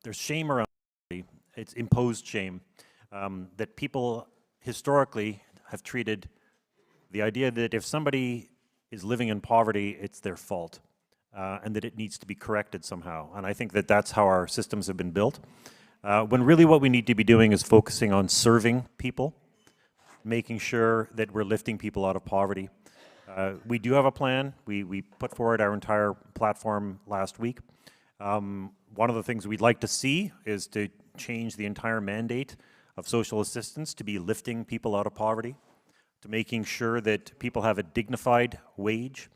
there's shame around poverty. It's imposed shame that people historically have treated the idea that if somebody is living in poverty, it's their fault, and that it needs to be corrected somehow. And I think that that's how our systems have been built. When really what we need to be doing is focusing on serving people, making sure that we're lifting people out of poverty. We do have a plan. We put forward our entire platform last week. One of the things we'd like to see is to change the entire mandate of social assistance to be lifting people out of poverty, to making sure that people have a dignified wage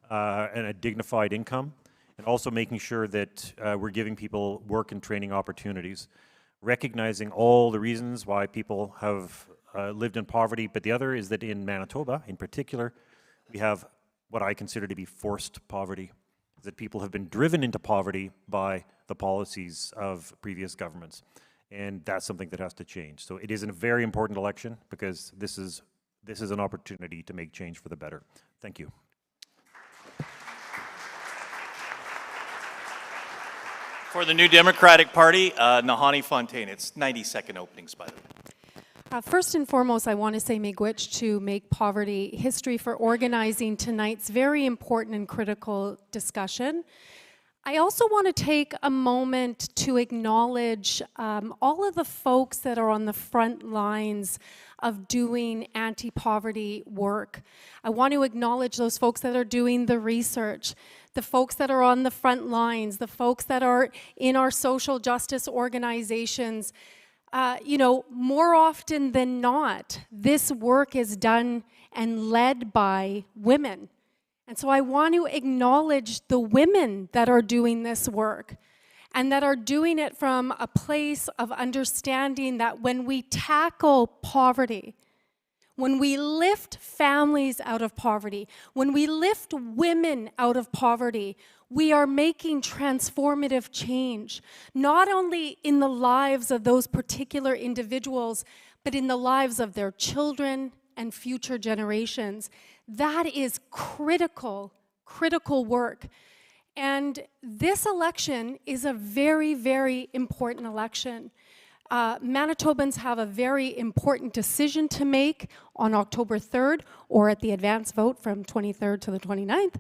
and a dignified income, and also making sure that we're giving people work and training opportunities, recognizing all the reasons why people have lived in poverty. But the other is that in Manitoba, in particular, we have what I consider to be forced poverty, that people have been driven into poverty by the policies of previous governments. And that's something that has to change. So it is a very important election because this is an opportunity to make change for the better. Thank you. For the New Democratic Party, Nahani Fontaine. It's 90-second openings, by the way. First and foremost, I want to say miigwech to Make Poverty History for organizing tonight's very important and critical discussion. I also want to take a moment to acknowledge all of the folks that are on the front lines of doing anti-poverty work. I want to acknowledge those folks that are doing the research, the folks that are on the front lines, the folks that are in our social justice organizations. You know, more often than not, this work is done and led by women. And so I want to acknowledge the women that are doing this work and that are doing it from a place of understanding that when we tackle poverty, when we lift families out of poverty, when we lift women out of poverty, we are making transformative change, not only in the lives of those particular individuals, but in the lives of their children and future generations. That is critical, critical work. And this election is a very, very important election. Manitobans have a very important decision to make on October 3rd, or at the advance vote from 23rd to the 29th,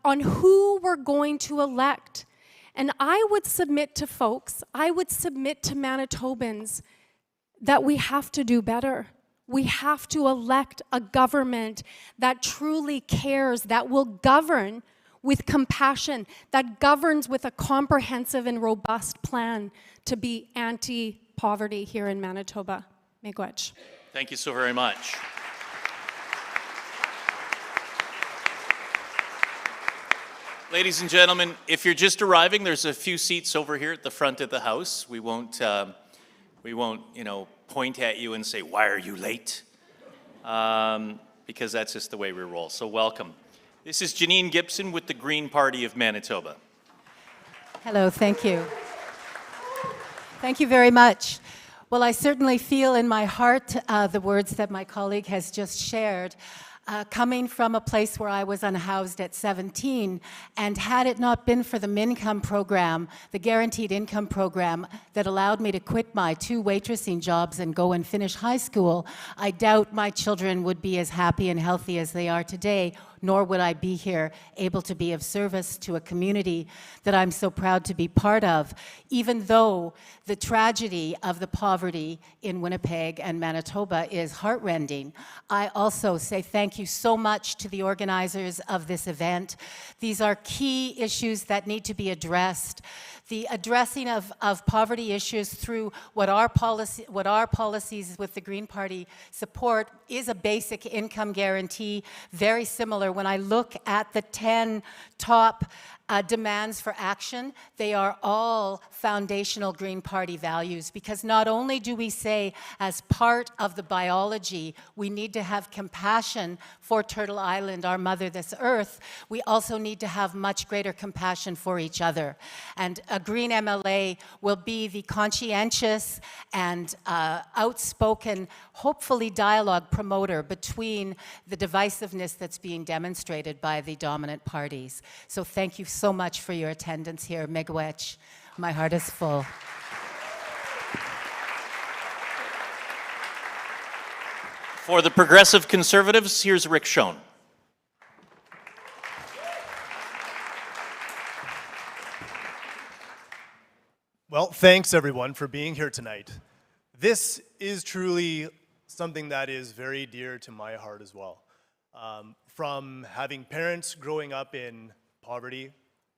on who we're going to elect. And I would submit to folks, I would submit to Manitobans that we have to do better. We have to elect a government that truly cares, that will govern with compassion, that governs with a comprehensive and robust plan to be anti-poverty here in Manitoba. Miigwech. Thank you so very much. Ladies and gentlemen, if you're just arriving, there's a few seats over here at the front of the house. We won't, you know, point at you and say, "Why are you late?" Because that's just the way we roll. So welcome. This is Janine Gibson with the Green Party of Manitoba. Hello, thank you. Thank you very much. Well, I certainly feel in my heart the words that my colleague has just shared. Coming from a place where I was unhoused at 17, and had it not been for the MINCOME program, the guaranteed income program that allowed me to quit my 2 waitressing jobs and go and finish high school, I doubt my children would be as happy and healthy as they are today, nor would I be here able to be of service to a community that I'm so proud to be part of, even though the tragedy of the poverty in Winnipeg and Manitoba is heartrending. I also say thank you so much to the organizers of this event. These are key issues that need to be addressed. The addressing of poverty issues through what our policies with the Green Party support is a basic income guarantee, very similar. When I look at the 10 top demands for action, they are all foundational Green Party values, because not only do we say as part of the biology we need to have compassion for Turtle Island, our mother this earth, we also need to have much greater compassion for each other. And a Green MLA will be the conscientious and outspoken, hopefully dialogue promoter between the divisiveness that's being demonstrated by the dominant parties. So thank you so much for your attendance here. Miigwech. my heart is full. For the Progressive Conservatives, here's Rick Schoen. Well, thanks everyone for being here tonight. This is truly something that is very dear to my heart as well. From having parents growing up in poverty,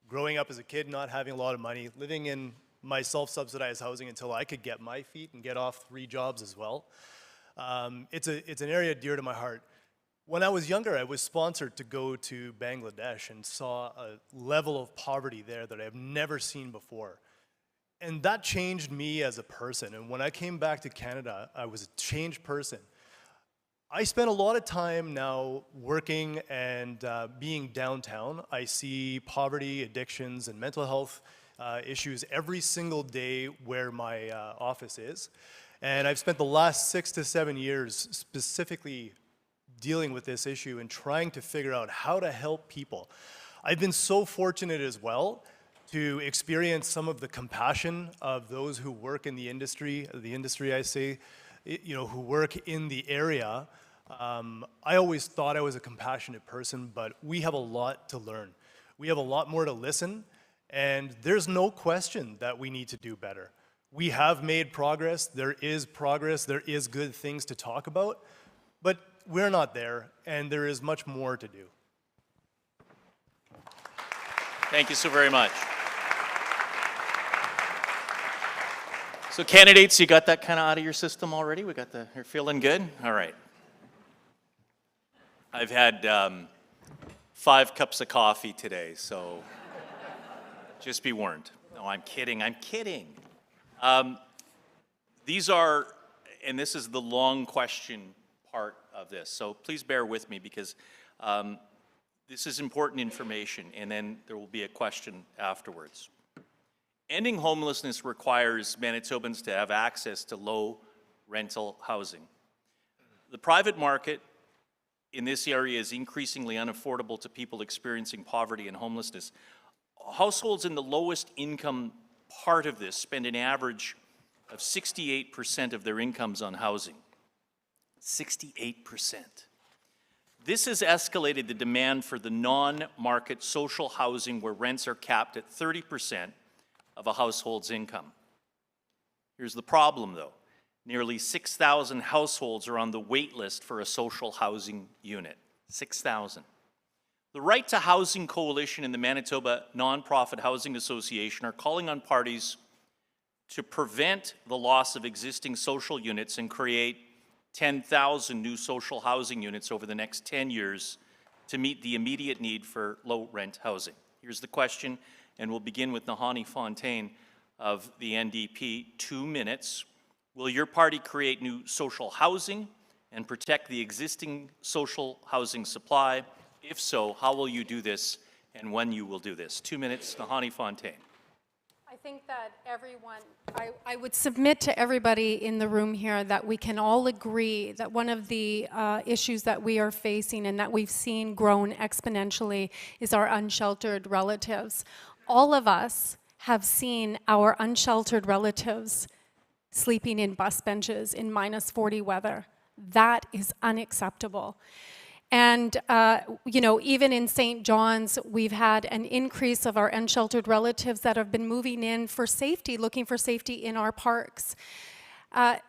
growing up as a kid not having a lot of money, living in my self-subsidized housing until I could get my feet and get off 3 jobs as well. It's an area dear to my heart. When I was younger, I was sponsored to go to Bangladesh and saw a level of poverty there that I've never seen before. And that changed me as a person. And when I came back to Canada, I was a changed person. I spend a lot of time now working and being downtown. I see poverty, addictions, and mental health issues every single day where my office is. And I've spent the last 6 to 7 years specifically dealing with this issue and trying to figure out how to help people. I've been so fortunate as well to experience some of the compassion of those who work in the industry I say, who work in the area. I always thought I was a compassionate person, but we have a lot to learn. We have a lot more to listen, and there's no question that we need to do better. We have made progress, there is good things to talk about, but we're not there, and there is much more to do. Thank you so very much. So candidates, you got that kind of out of your system already? You're feeling good? All right. I've had 5 cups of coffee today, so just be warned. No, I'm kidding. These are, and this is the long question part of this, so please bear with me because this is important information, and then there will be a question afterwards. Ending homelessness requires Manitobans to have access to low rental housing. The private market in this area is increasingly unaffordable to people experiencing poverty and homelessness. Households in the lowest income part of this spend an average of 68% of their incomes on housing. 68%. This has escalated the demand for the non-market social housing where rents are capped at 30% of a household's income. Here's the problem though. Nearly 6,000 households are on the wait list for a social housing unit. 6,000. The Right to Housing Coalition and the Manitoba Nonprofit Housing Association are calling on parties to prevent the loss of existing social units and create 10,000 new social housing units over the next 10 years to meet the immediate need for low-rent housing. Here's the question, and we'll begin with Nahani Fontaine of the NDP. 2 minutes. Will your party create new social housing and protect the existing social housing supply? If so, how will you do this and when you will do this? 2 minutes, Nahani Fontaine. I think that I would submit to everybody in the room here that we can all agree that one of the issues that we are facing and that we've seen grown exponentially is our unsheltered relatives. All of us have seen our unsheltered relatives sleeping in bus benches in -40 weather. That is unacceptable. And, even in St. John's, we've had an increase of our unsheltered relatives that have been moving in for safety, looking for safety in our parks.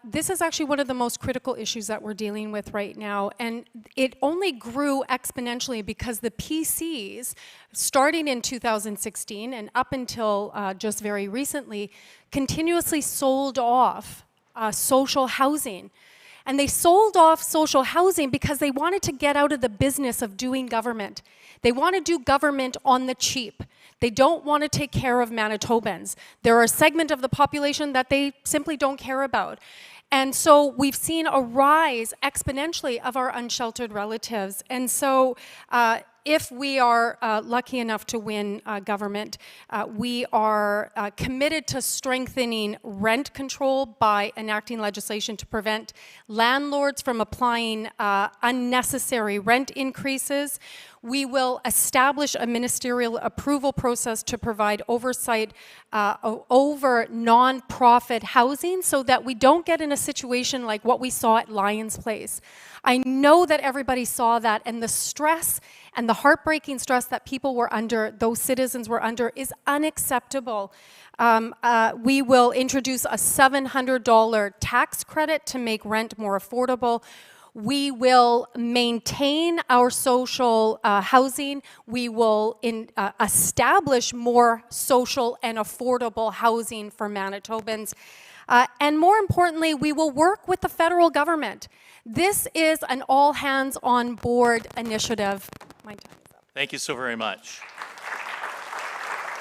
This is actually one of the most critical issues that we're dealing with right now, and it only grew exponentially because the PCs, starting in 2016 and up until just very recently, continuously sold off social housing. And they sold off social housing because they wanted to get out of the business of doing government. They want to do government on the cheap. They don't want to take care of Manitobans. There are a segment of the population that they simply don't care about. And so we've seen a rise exponentially of our unsheltered relatives. And so if we are lucky enough to win government, we are committed to strengthening rent control by enacting legislation to prevent landlords from applying unnecessary rent increases. We will establish a ministerial approval process to provide oversight over nonprofit housing so that we don't get in a situation like what we saw at Lyons Place. I know that everybody saw that, and the stress and the heartbreaking stress that people were under, those citizens were under, is unacceptable. We will introduce a $700 tax credit to make rent more affordable. We will maintain our social housing. We will establish more social and affordable housing for Manitobans. And more importantly, we will work with the federal government. This is an all-hands-on-board initiative. My time is up. Thank you so very much.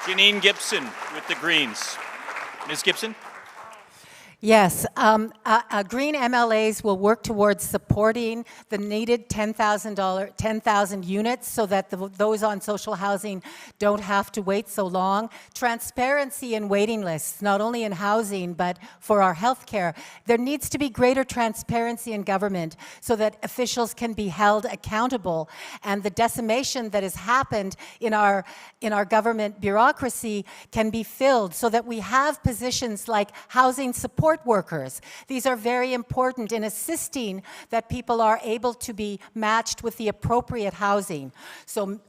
Janine Gibson with the Greens. Ms. Gibson? Yes, Green MLAs will work towards supporting the needed 10,000 units so that those on social housing don't have to wait so long. Transparency in waiting lists, not only in housing, but for our health care. There needs to be greater transparency in government so that officials can be held accountable. And the decimation that has happened in our government bureaucracy can be filled so that we have positions like housing support workers. These are very important in assisting that people are able to be matched with the appropriate housing. So,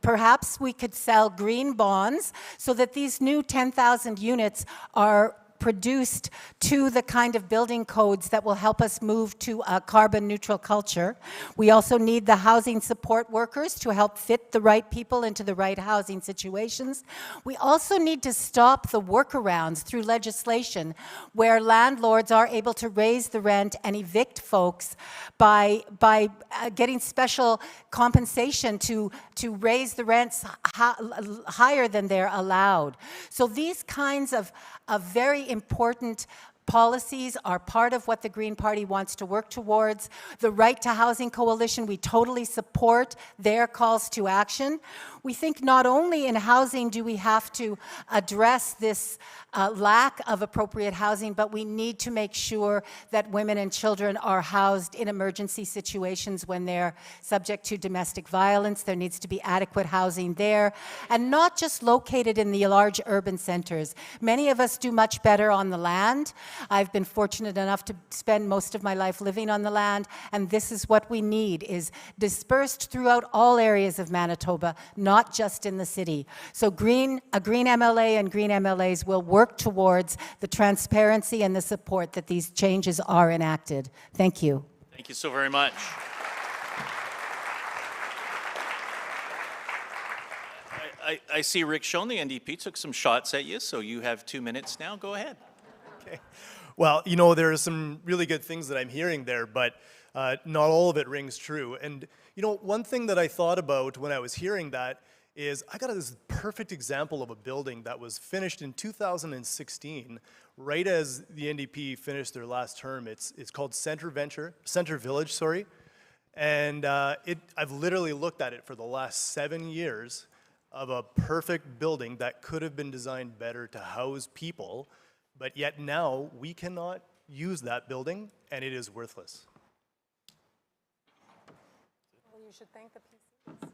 perhaps we could sell green bonds so that these new 10,000 units are produced to the kind of building codes that will help us move to a carbon neutral culture. We also need the housing support workers to help fit the right people into the right housing situations. We also need to stop the workarounds through legislation where landlords are able to raise the rent and evict folks by getting special compensation to raise the rents higher than they're allowed. So these kinds of very important policies are part of what the Green Party wants to work towards. The Right to Housing Coalition, we totally support their calls to action. We think not only in housing do we have to address this lack of appropriate housing, but we need to make sure that women and children are housed in emergency situations when they're subject to domestic violence. There needs to be adequate housing there, and not just located in the large urban centers. Many of us do much better on the land. I've been fortunate enough to spend most of my life living on the land, and this is what we need, is dispersed throughout all areas of Manitoba, not just in the city. So a Green MLA and Green MLAs will work towards the transparency and the support that these changes are enacted. Thank you. Thank you so very much. I see Rick Schoen, the NDP, took some shots at you, so you have 2 minutes now. Go ahead. Okay. Well, there are some really good things that I'm hearing there, but not all of it rings true. And, one thing that I thought about when I was hearing that is I got this perfect example of a building that was finished in 2016, right as the NDP finished their last term. It's called Center Village, and I've literally looked at it for the last 7 years of a perfect building that could have been designed better to house people, but yet now we cannot use that building, and it is worthless. Well, you should thank the PCs.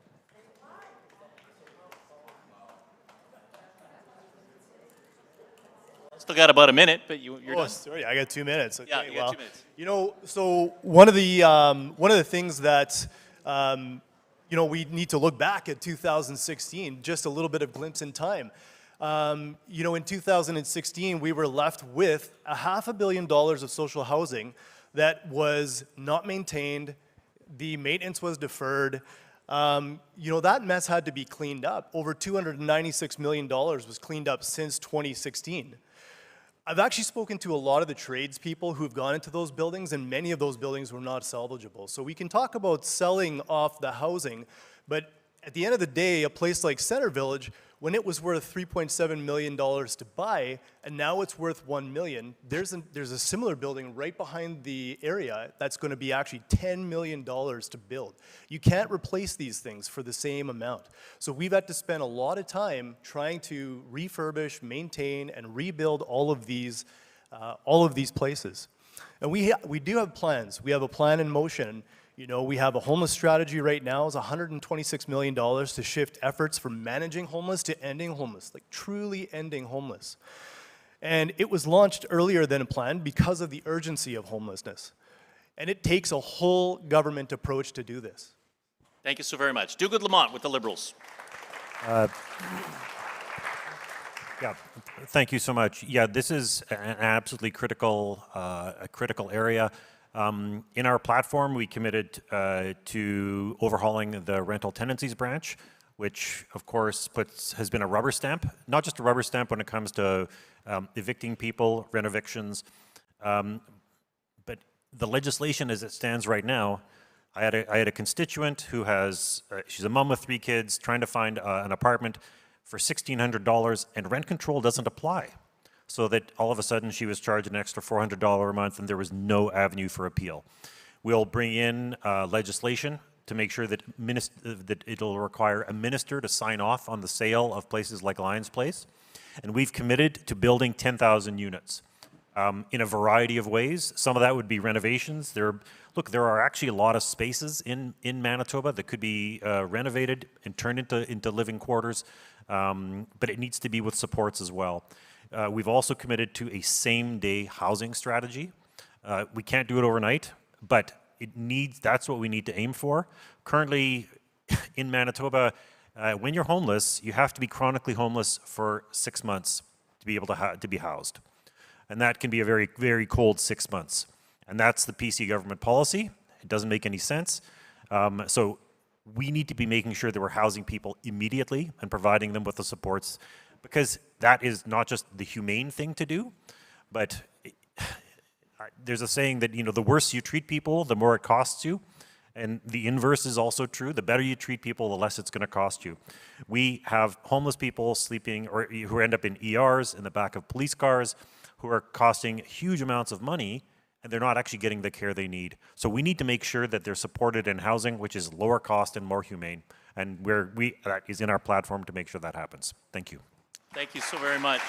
Still got about a minute, but you're done. Sorry, I got 2 minutes. Okay, Yeah, you got 2 minutes. So one of the things that we need to look back at 2016, just a little bit of glimpse in time. In 2016, we were left with $500 million of social housing that was not maintained. The maintenance was deferred. That mess had to be cleaned up. Over $296 million was cleaned up since 2016. I've actually spoken to a lot of the tradespeople who've gone into those buildings, and many of those buildings were not salvageable. So we can talk about selling off the housing, but at the end of the day, a place like Center Village when it was worth $3.7 million to buy, and now it's worth $1 million, there's a similar building right behind the area that's going to be actually $10 million to build. You can't replace these things for the same amount. So we've had to spend a lot of time trying to refurbish, maintain, and rebuild all of these places. And we do have plans. We have a plan in motion. You know, we have a homeless strategy right now. It's $126 million to shift efforts from managing homeless to ending homeless, like truly ending homeless. And it was launched earlier than planned because of the urgency of homelessness. And it takes a whole government approach to do this. Thank you so very much. Douglas Lamont with the Liberals. Yeah, thank you so much. Yeah, this is an absolutely critical, a critical area. In our platform, we committed to overhauling the rental tenancies branch, which of course has been a rubber stamp, not just a rubber stamp when it comes to evicting people, rent evictions, but the legislation as it stands right now. I had a constituent who has, she's a mom with 3 kids, trying to find an apartment for $1,600, and rent control doesn't apply. So that all of a sudden she was charged an extra $400 a month and there was no avenue for appeal. We'll bring in legislation to make sure that, that it'll require a minister to sign off on the sale of places like Lions Place. And we've committed to building 10,000 units in a variety of ways. Some of that would be renovations. Look, there are actually a lot of spaces in Manitoba that could be renovated and turned into living quarters, but it needs to be with supports as well. We've also committed to a same-day housing strategy. We can't do it overnight, but that's what we need to aim for. Currently, in Manitoba, when you're homeless, you have to be chronically homeless for 6 months to be able to be housed. And that can be a very, very cold 6 months. And that's the PC government policy. It doesn't make any sense. So we need to be making sure that we're housing people immediately and providing them with the supports, because that is not just the humane thing to do, but there's a saying that, you know, the worse you treat people, the more it costs you. And the inverse is also true. The better you treat people, the less it's going to cost you. We have homeless people sleeping, or who end up in ERs, in the back of police cars, who are costing huge amounts of money, and they're not actually getting the care they need. So we need to make sure that they're supported in housing, which is lower cost and more humane. And that is in our platform to make sure that happens. Thank you. Thank you so very much.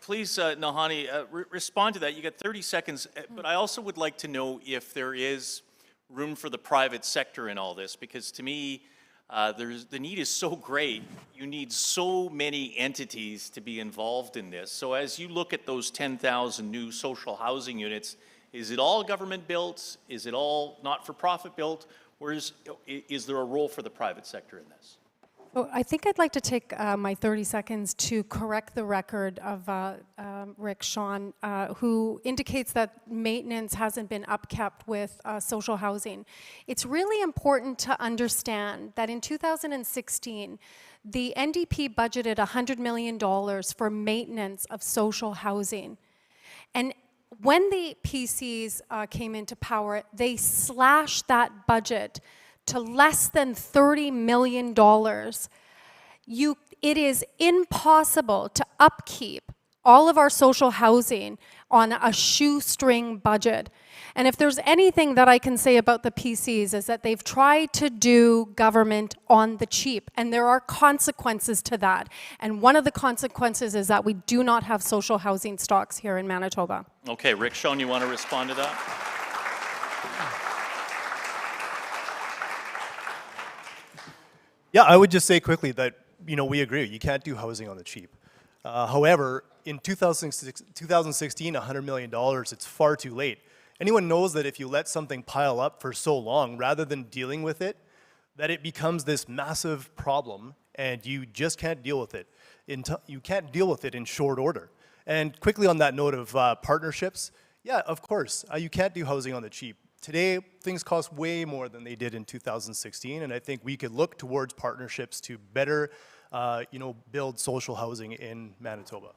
Please, Nahani, respond to that. You got 30 seconds, but I also would like to know if there is room for the private sector in all this, because to me, the need is so great. You need so many entities to be involved in this. So as you look at those 10,000 new social housing units, is it all government built? Is it all not-for-profit built? Or is there a role for the private sector in this? Oh, I think I'd like to take my 30 seconds to correct the record of Rick Sean, who indicates that maintenance hasn't been upkept with social housing. It's really important to understand that in 2016, the NDP budgeted $100 million for maintenance of social housing. And when the PCs came into power, they slashed that budget to less than $30 million. It is impossible to upkeep all of our social housing on a shoestring budget. And if there's anything that I can say about the PCs is that they've tried to do government on the cheap, and there are consequences to that. And one of the consequences is that we do not have social housing stocks here in Manitoba. Okay, Rick Sean, you want to respond to that? Yeah, I would just say quickly that, you know, we agree. You can't do housing on the cheap. However, in 2016, $100 million, it's far too late. Anyone knows that if you let something pile up for so long, rather than dealing with it, that it becomes this massive problem, and you just can't deal with it. You can't deal with it in short order. And quickly on that note of partnerships, yeah, of course, you can't do housing on the cheap. Today, things cost way more than they did in 2016, and I think we could look towards partnerships to better, build social housing in Manitoba.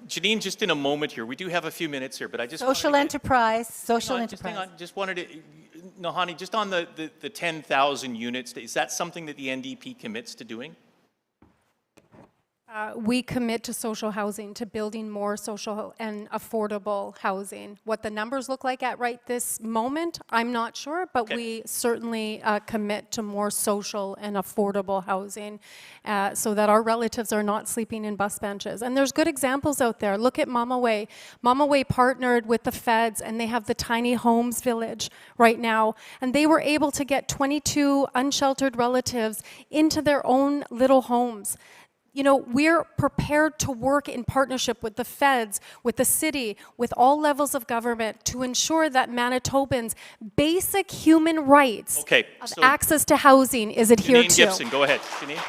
Janine, just in a moment here, we do have a few minutes here, but I just Social enterprise, social Just hang enterprise. on, just wanted to, Nahani, just on the 10,000 units, is that something that the NDP commits to doing? We commit to social housing, to building more social and affordable housing. What the numbers look like at right this moment, I'm not sure, but we certainly commit to more social and affordable housing so that our relatives are not sleeping in bus benches. And there's good examples out there. Look at Mama Way. Mama Way partnered with the feds, and they have the tiny homes village right now. And they were able to get 22 unsheltered relatives into their own little homes. You know, we're prepared to work in partnership with the feds, with the city, with all levels of government to ensure that Manitobans' basic human rights of access to housing is adhered Janine to. Gibson, go ahead. Janine?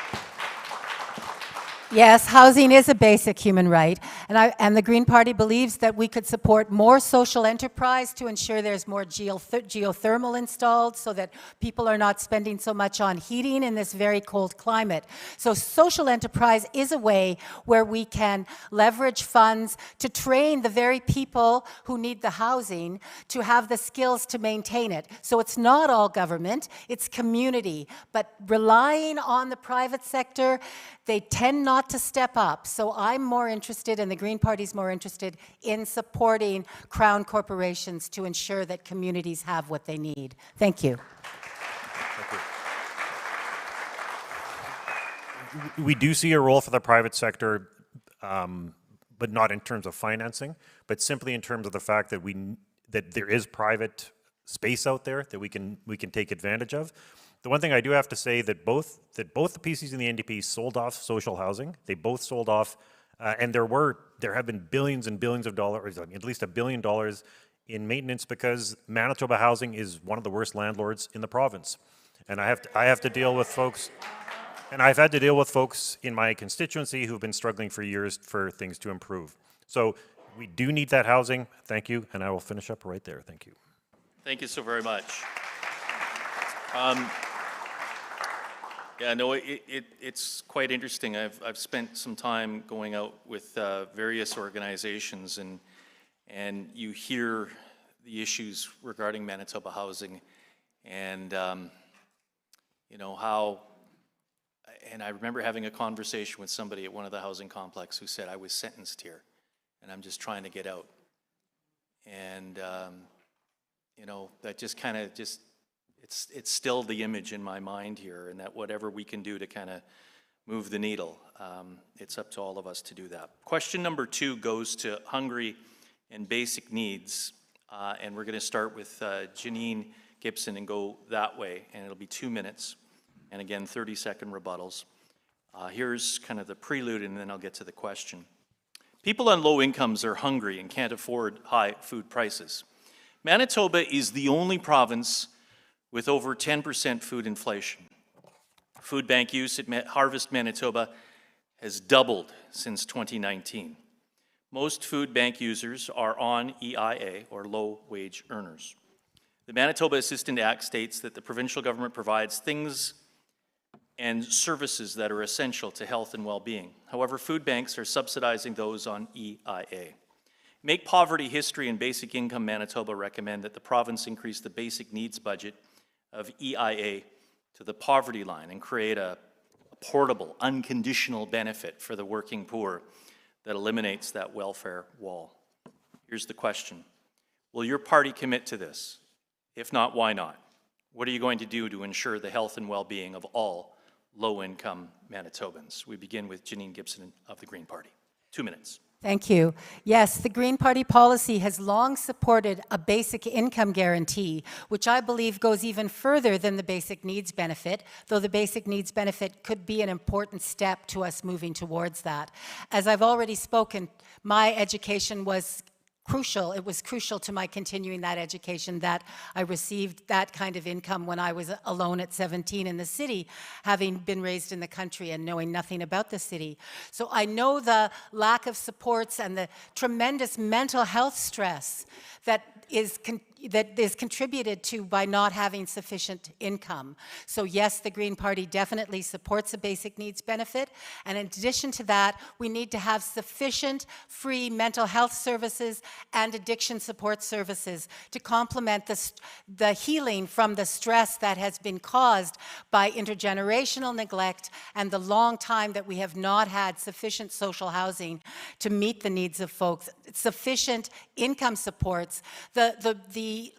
Yes, housing is a basic human right, and the Green Party believes that we could support more social enterprise to ensure there's more geothermal installed so that people are not spending so much on heating in this very cold climate. So social enterprise is a way where we can leverage funds to train the very people who need the housing to have the skills to maintain it. So it's not all government, it's community, but relying on the private sector, they tend not to step up. So I'm more interested, and the Green Party's more interested, in supporting Crown corporations to ensure that communities have what they need. Thank you. Thank you. We do see a role for the private sector, but not in terms of financing, but simply in terms of the fact that that there is private space out there that we can take advantage of. The one thing I do have to say that both the PCs and the NDP sold off social housing. They both sold off, and there have been billions and billions of dollars, at least $1 billion in maintenance, because Manitoba Housing is one of the worst landlords in the province. And I have to deal with folks, and I've had to deal with folks in my constituency who've been struggling for years for things to improve. So we do need that housing. Thank you, and I will finish up right there. Thank you. Thank you so very much. Yeah, no, it's quite interesting. I've spent some time going out with various organizations, and you hear the issues regarding Manitoba housing, and you know how. And I remember having a conversation with somebody at one of the housing complex who said, "I was sentenced here, and I'm just trying to get out." And you know, that just kind of it's still the image in my mind here, and that whatever we can do to kind of move the needle, it's up to all of us to do that. Question number 2 goes to hungry and basic needs, and we're going to start with Janine Gibson and go that way, and it'll be 2 minutes, and again 30-second rebuttals. Here's kind of the prelude, and then I'll get to the question. People on low incomes are hungry and can't afford high food prices. Manitoba is the only province with over 10% food inflation. Food bank use at Harvest Manitoba has doubled since 2019. Most food bank users are on EIA, or low-wage earners. The Manitoba Assistant Act states that the provincial government provides things and services that are essential to health and well-being. However, food banks are subsidizing those on EIA. Make Poverty History and Basic Income Manitoba recommend that the province increase the basic needs budget of EIA to the poverty line and create a portable, unconditional benefit for the working poor that eliminates that welfare wall. Here's the question. Will your party commit to this? If not, why not? What are you going to do to ensure the health and well-being of all low-income Manitobans? We begin with Janine Gibson of the Green Party. 2 minutes. Thank you. Yes, the Green Party policy has long supported a basic income guarantee, which I believe goes even further than the basic needs benefit, though the basic needs benefit could be an important step to us moving towards that. As I've already spoken, my education was crucial. It was crucial to my continuing that education that I received that kind of income when I was alone at 17 in the city, having been raised in the country and knowing nothing about the city. So I know the lack of supports and the tremendous mental health stress that is that is contributed to by not having sufficient income. So yes, the Green Party definitely supports a basic needs benefit, and in addition to that, we need to have sufficient free mental health services and addiction support services to complement the healing from the stress that has been caused by intergenerational neglect and the long time that we have not had sufficient social housing to meet the needs of folks, sufficient income supports. The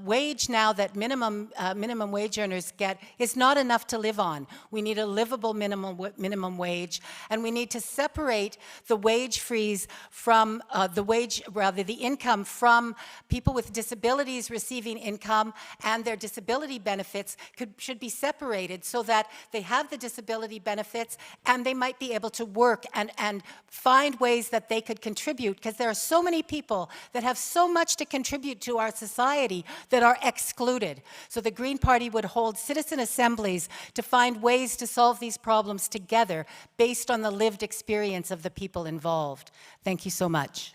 wage now that minimum wage earners get is not enough to live on. We need a livable minimum wage, and we need to separate the wage freeze from the income from people with disabilities receiving income, and their disability benefits should be separated so that they have the disability benefits and they might be able to work and find ways that they could contribute, because there are so many people that have so much to contribute to our society that are excluded. So the Green Party would hold citizen assemblies to find ways to solve these problems together based on the lived experience of the people involved. Thank you so much.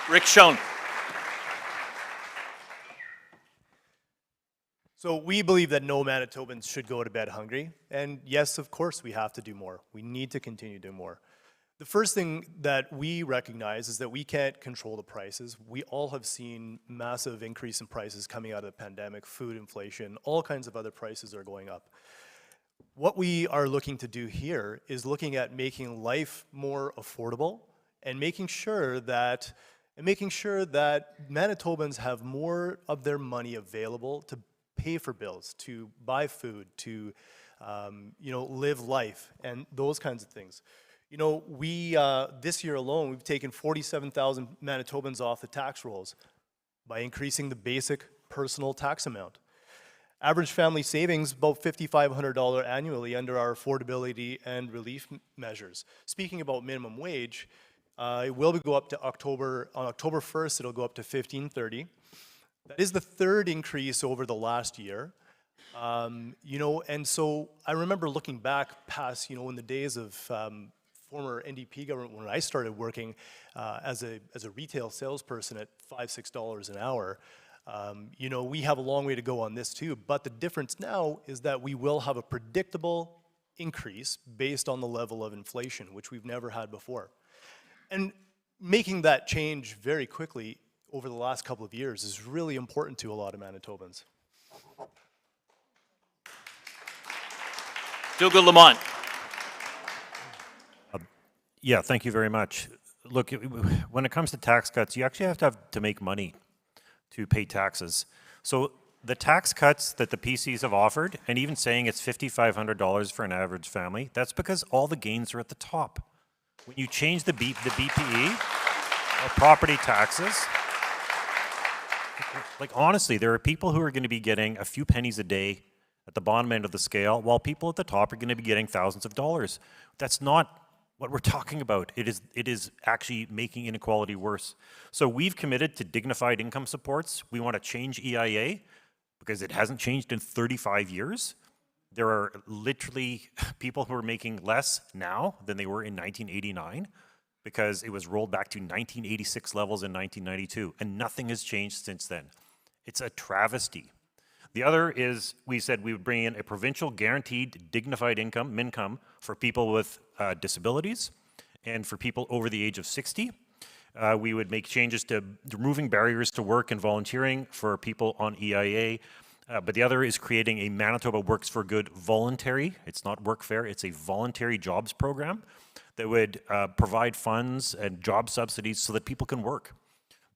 Rick Schoen. So we believe that no Manitobans should go to bed hungry. And yes, of course, we have to do more. We need to continue to do more. The first thing that we recognize is that we can't control the prices. We all have seen massive increase in prices coming out of the pandemic, food inflation, all kinds of other prices are going up. What we are looking to do here is looking at making life more affordable and making sure that Manitobans have more of their money available to pay for bills, to buy food, to live life, and those kinds of things. You know, we this year alone, we've taken 47,000 Manitobans off the tax rolls by increasing the basic personal tax amount. Average family savings about $5,500 annually under our affordability and relief measures. Speaking about minimum wage, it will go up to on October 1st, it'll go up to $15.30. That is the third increase over the last year. And so I remember looking back past, in the days of former NDP government when I started working as a retail salesperson at $5-6 an hour. We have a long way to go on this too, but the difference now is that we will have a predictable increase based on the level of inflation, which we've never had before. And making that change very quickly over the last couple of years is really important to a lot of Manitobans. Dougal Lamont. Yeah, thank you very much. Look, when it comes to tax cuts, you actually have to make money to pay taxes. So the tax cuts that the PCs have offered, and even saying it's $5,500 for an average family, that's because all the gains are at the top. When you change the BPE, or property taxes, like honestly, there are people who are going to be getting a few pennies a day at the bottom end of the scale, while people at the top are going to be getting thousands of dollars. That's not what we're talking about. It is actually making inequality worse. So we've committed to dignified income supports. We want to change EIA because it hasn't changed in 35 years. There are literally people who are making less now than they were in 1989 because it was rolled back to 1986 levels in 1992, and nothing has changed since then. It's a travesty. The other is, we said we would bring in a provincial guaranteed dignified income, MINCOME, for people with disabilities and for people over the age of 60. We would make changes to removing barriers to work and volunteering for people on EIA. But the other is creating a Manitoba Works for Good voluntary, it's not workfare, it's a voluntary jobs program that would provide funds and job subsidies so that people can work.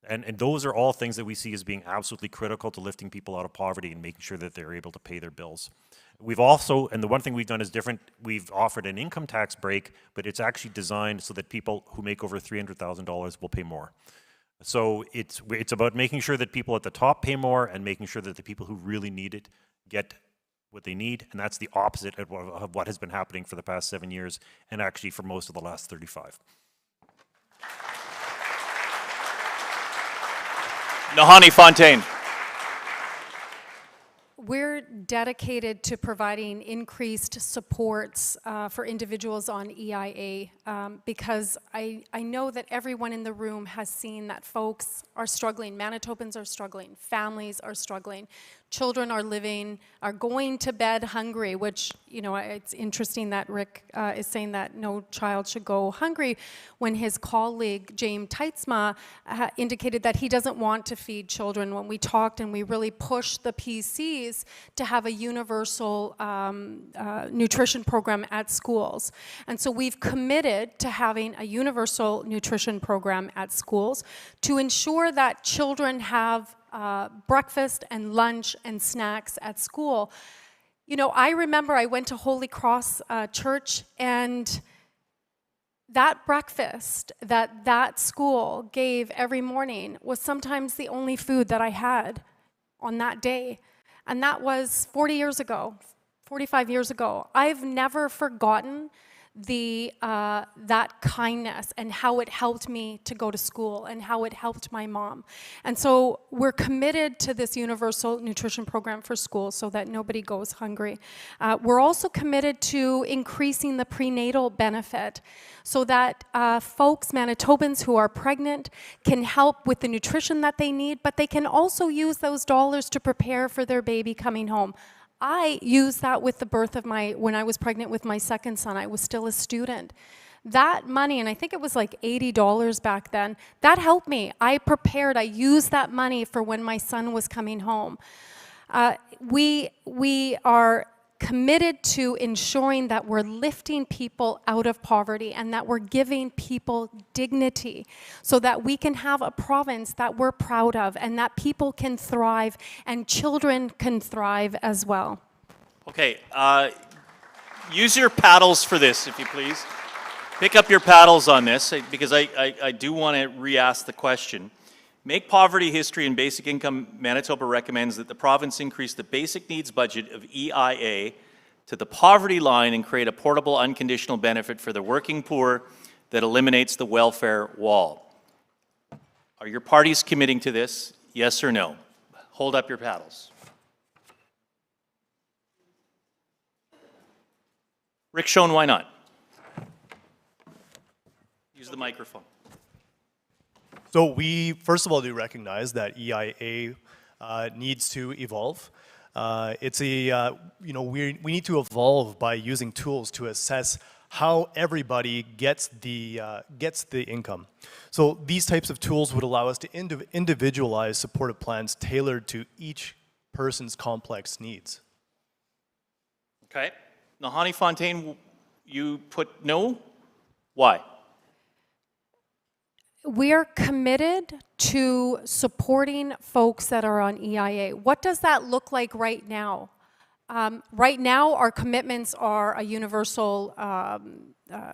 And those are all things that we see as being absolutely critical to lifting people out of poverty and making sure that they're able to pay their bills. We've also, and the one thing we've done is different, we've offered an income tax break, but it's actually designed so that people who make over $300,000 will pay more. So it's about making sure that people at the top pay more and making sure that the people who really need it get what they need, and that's the opposite of what has been happening for the past 7 years, and actually for most of the last 35. Nahani Fontaine. we're dedicated to providing increased supports for individuals on EIA because I know that everyone in the room has seen that folks are struggling, Manitobans are struggling, families are struggling, children are going to bed hungry, which, you know, it's interesting that Rick is saying that no child should go hungry when his colleague, James Teitzma, indicated that he doesn't want to feed children. When we talked and we really pushed the PCs to have a universal nutrition program at schools. And so we've committed to having a universal nutrition program at schools to ensure that children have breakfast and lunch and snacks at school. You know, I remember I went to Holy Cross Church, and that breakfast that school gave every morning was sometimes the only food that I had on that day. And that was 40 years ago, 45 years ago. I've never forgotten that kindness and how it helped me to go to school and how it helped my mom. And so we're committed to this universal nutrition program for schools so that nobody goes hungry. We're also committed to increasing the prenatal benefit so that folks, Manitobans who are pregnant, can help with the nutrition that they need, but they can also use those dollars to prepare for their baby coming home. I used that with the birth of when I was pregnant with my second son. I was still a student. That money, and I think it was like $80 back then, that helped me. I used that money for when my son was coming home. We are committed to ensuring that we're lifting people out of poverty and that we're giving people dignity so that we can have a province that we're proud of and that people can thrive and children can thrive as well. Okay, use your paddles for this, if you please. Pick up your paddles on this, because I do want to re-ask the question. Make Poverty History and Basic Income Manitoba recommends that the province increase the basic needs budget of EIA to the poverty line and create a portable unconditional benefit for the working poor that eliminates the welfare wall. Are your parties committing to this? Yes or no? Hold up your paddles. Rick Schoen, why not? Use the microphone. So we, first of all, do recognize that EIA needs to evolve. We need to evolve by using tools to assess how everybody gets the income. So these types of tools would allow us to individualize supportive plans tailored to each person's complex needs. Okay. Nahani Fontaine, you put no? Why? We are committed to supporting folks that are on EIA. What does that look like right now? Right now, our commitments are a universal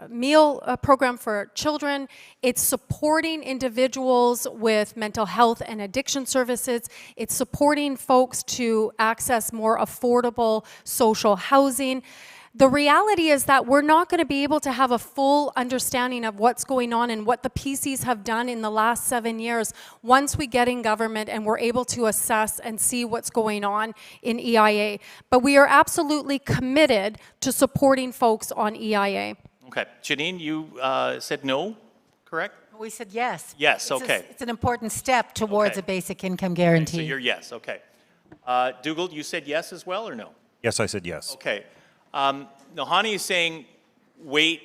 meal program for children. It's supporting individuals with mental health and addiction services. It's supporting folks to access more affordable social housing. The reality is that we're not going to be able to have a full understanding of what's going on and what the PCs have done in the last 7 years once we get in government and we're able to assess and see what's going on in EIA. But we are absolutely committed to supporting folks on EIA. Okay. Janine, you said no, correct? We said yes. Yes, okay. It's an important step towards Okay. a basic income guarantee. Okay, so you're yes, okay. Dougal, you said yes as well or no? Yes, I said yes. Okay. Nahani is saying wait,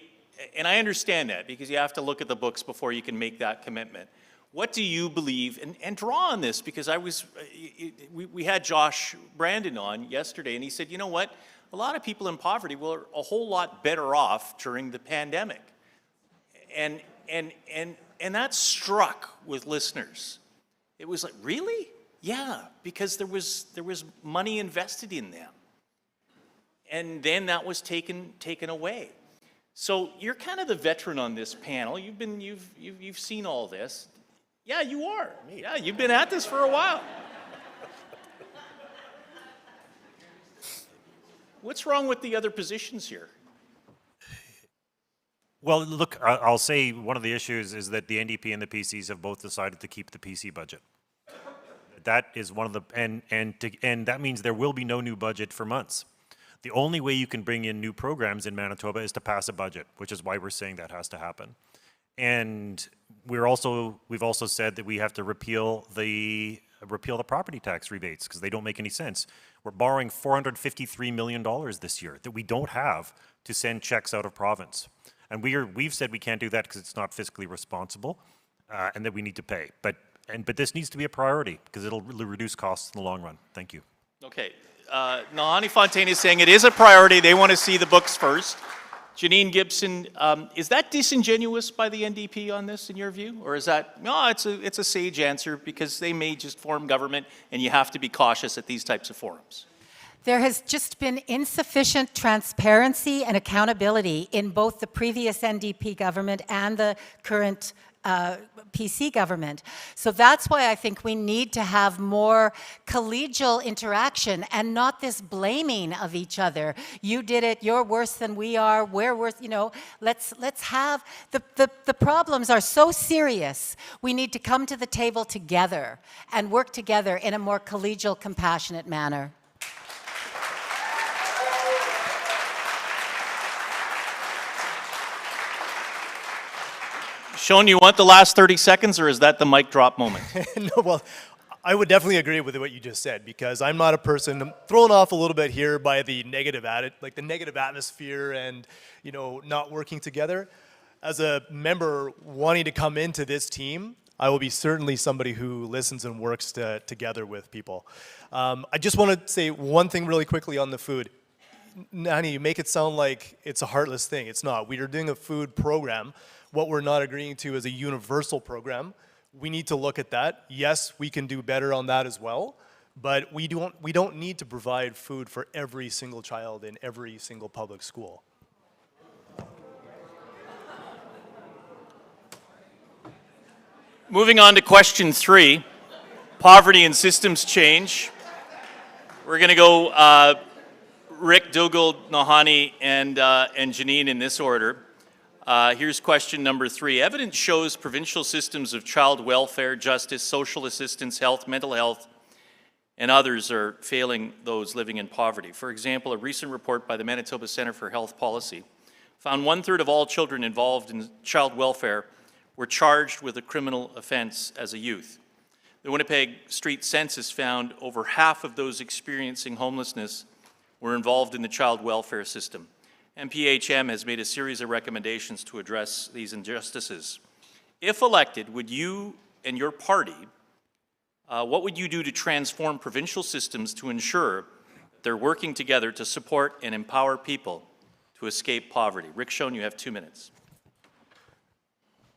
and I understand that because you have to look at the books before you can make that commitment. What do you believe, and draw on this, because we had Josh Brandon on yesterday, and he said, you know what, a lot of people in poverty were a whole lot better off during the pandemic. And that struck with listeners. It was like, really? Yeah, because there was money invested in them. And then that was taken away. So you're kind of the veteran on this panel. You've seen all this. Yeah, you are. Yeah, you've been at this for a while. What's wrong with the other positions here? Well, look, I'll say one of the issues is that the NDP and the PCs have both decided to keep the PC budget. that is one of the, and that means there will be no new budget for months. The only way you can bring in new programs in Manitoba is to pass a budget, which is why we're saying that has to happen. And we've also said that we have to repeal the property tax rebates because they don't make any sense. We're borrowing $453 million this year that we don't have to send checks out of province. And we've said we can't do that because it's not fiscally responsible and that we need to pay. But this needs to be a priority because it'll really reduce costs in the long run. Thank you. Okay. Nahani Fontaine is saying it is a priority. They want to see the books first. Janine Gibson, is that disingenuous by the NDP on this, in your view? Or is that, no, it's a sage answer because they may just form government and you have to be cautious at these types of forums? There has just been insufficient transparency and accountability in both the previous NDP government and the current PC government. So that's why I think we need to have more collegial interaction and not this blaming of each other. You did it, you're worse than we are, we're worse, you know, let's have, the problems are so serious, we need to come to the table together and work together in a more collegial, compassionate manner. Sean, you want the last 30 seconds, or is that the mic drop moment? No, well, I would definitely agree with what you just said because I'm not a person, I'm thrown off a little bit here by the negative atmosphere and, you know, not working together. As a member wanting to come into this team, I will be certainly somebody who listens and works together with people. I just want to say one thing really quickly on the food. Nani, you make it sound like it's a heartless thing. It's not. We are doing a food program. What we're not agreeing to is a universal program. We need to look at that. Yes, we can do better on that as well, but we don't need to provide food for every single child in every single public school. Moving on to question 3, poverty and systems change. We're going to go Rick, Dougal, Nahani, and Janine in this order. Here's question number 3. Evidence shows provincial systems of child welfare, justice, social assistance, health, mental health, and others are failing those living in poverty. For example, a recent report by the Manitoba Centre for Health Policy found 1/3 of all children involved in child welfare were charged with a criminal offense as a youth. The Winnipeg Street Census found over half of those experiencing homelessness were involved in the child welfare system. MPHM has made a series of recommendations to address these injustices. If elected, would you and your party, what would you do to transform provincial systems to ensure they're working together to support and empower people to escape poverty? Rick Schoen, you have 2 minutes.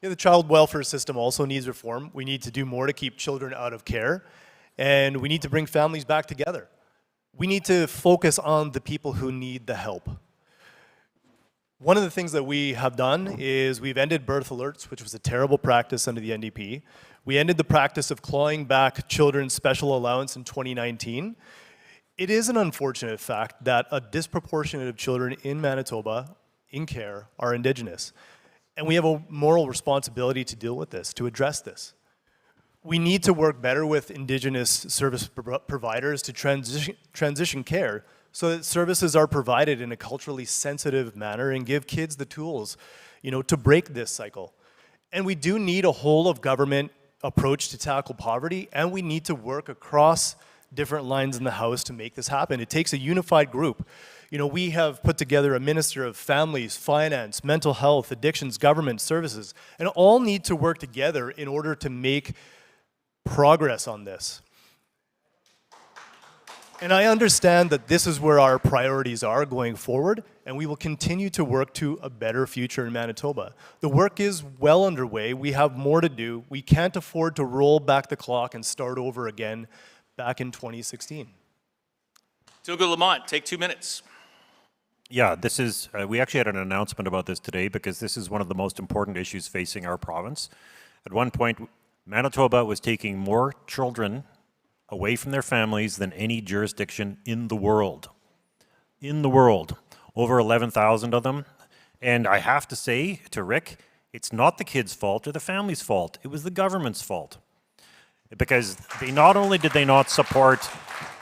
Yeah, the child welfare system also needs reform. We need to do more to keep children out of care, and we need to bring families back together. We need to focus on the people who need the help. One of the things that we have done is we've ended birth alerts, which was a terrible practice under the NDP. We ended the practice of clawing back children's special allowance in 2019. It is an unfortunate fact that a disproportionate of children in Manitoba in care are Indigenous. And we have a moral responsibility to deal with this, to address this. We need to work better with Indigenous service providers to transition care so that services are provided in a culturally sensitive manner and give kids the tools, you know, to break this cycle. And we do need a whole of government approach to tackle poverty, and we need to work across different lines in the House to make this happen. It takes a unified group. You know, we have put together a Minister of Families, Finance, Mental Health, Addictions, Government Services, and all need to work together in order to make progress on this. And I understand that this is where our priorities are going forward, and we will continue to work to a better future in Manitoba. The work is well underway. We have more to do. We can't afford to roll back the clock and start over again back in 2016. Dougal Lamont, take 2 minutes. Yeah, this is, we actually had an announcement about this today because this is one of the most important issues facing our province. At one point, Manitoba was taking more children away from their families than any jurisdiction in the world. In the world. Over 11,000 of them. And I have to say to Rick, it's not the kids' fault or the family's fault. It was the government's fault. because they not only did they not support,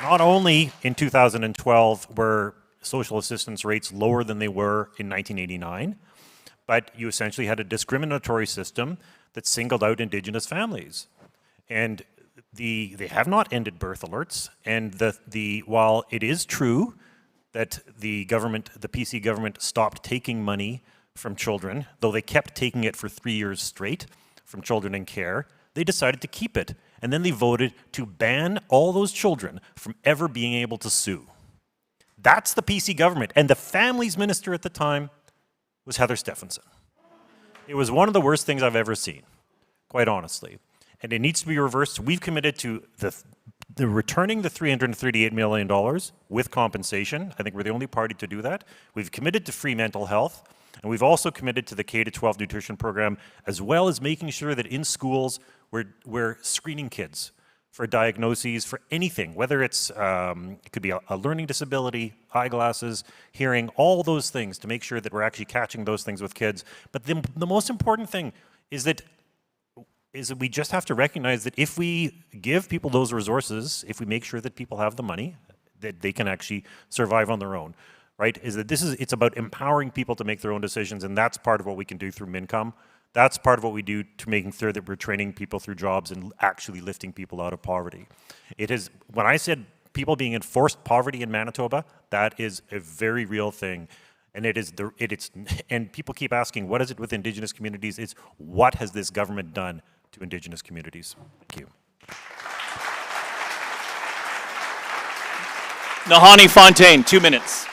not only in 2012 were social assistance rates lower than they were in 1989, but you essentially had a discriminatory system that singled out Indigenous families. And they have not ended birth alerts, and while it is true that the PC government stopped taking money from children, though they kept taking it for 3 years straight from children in care, they decided to keep it. And then they voted to ban all those children from ever being able to sue. That's the PC government. And the families minister at the time was Heather Stephenson. It was one of the worst things I've ever seen, quite honestly. And it needs to be reversed. We've committed to the returning the $338 million with compensation. I think we're the only party to do that. We've committed to free mental health. And we've also committed to the K-12 nutrition program, as well as making sure that in schools we're screening kids for diagnoses, for anything, whether it's, it could be a learning disability, eyeglasses, hearing, all those things to make sure that we're actually catching those things with kids. But the most important thing is that we just have to recognize that if we give people those resources, if we make sure that people have the money, that they can actually survive on their own. Right, it's about empowering people to make their own decisions, and that's part of what we can do through MinCom. That's part of what we do to making sure that we're training people through jobs and actually lifting people out of poverty. It is, when I said people being in forced poverty in Manitoba, that is a very real thing. And and people keep asking, what is it with Indigenous communities? It's what has this government done to Indigenous communities? Thank you. Nahani Fontaine, 2 minutes.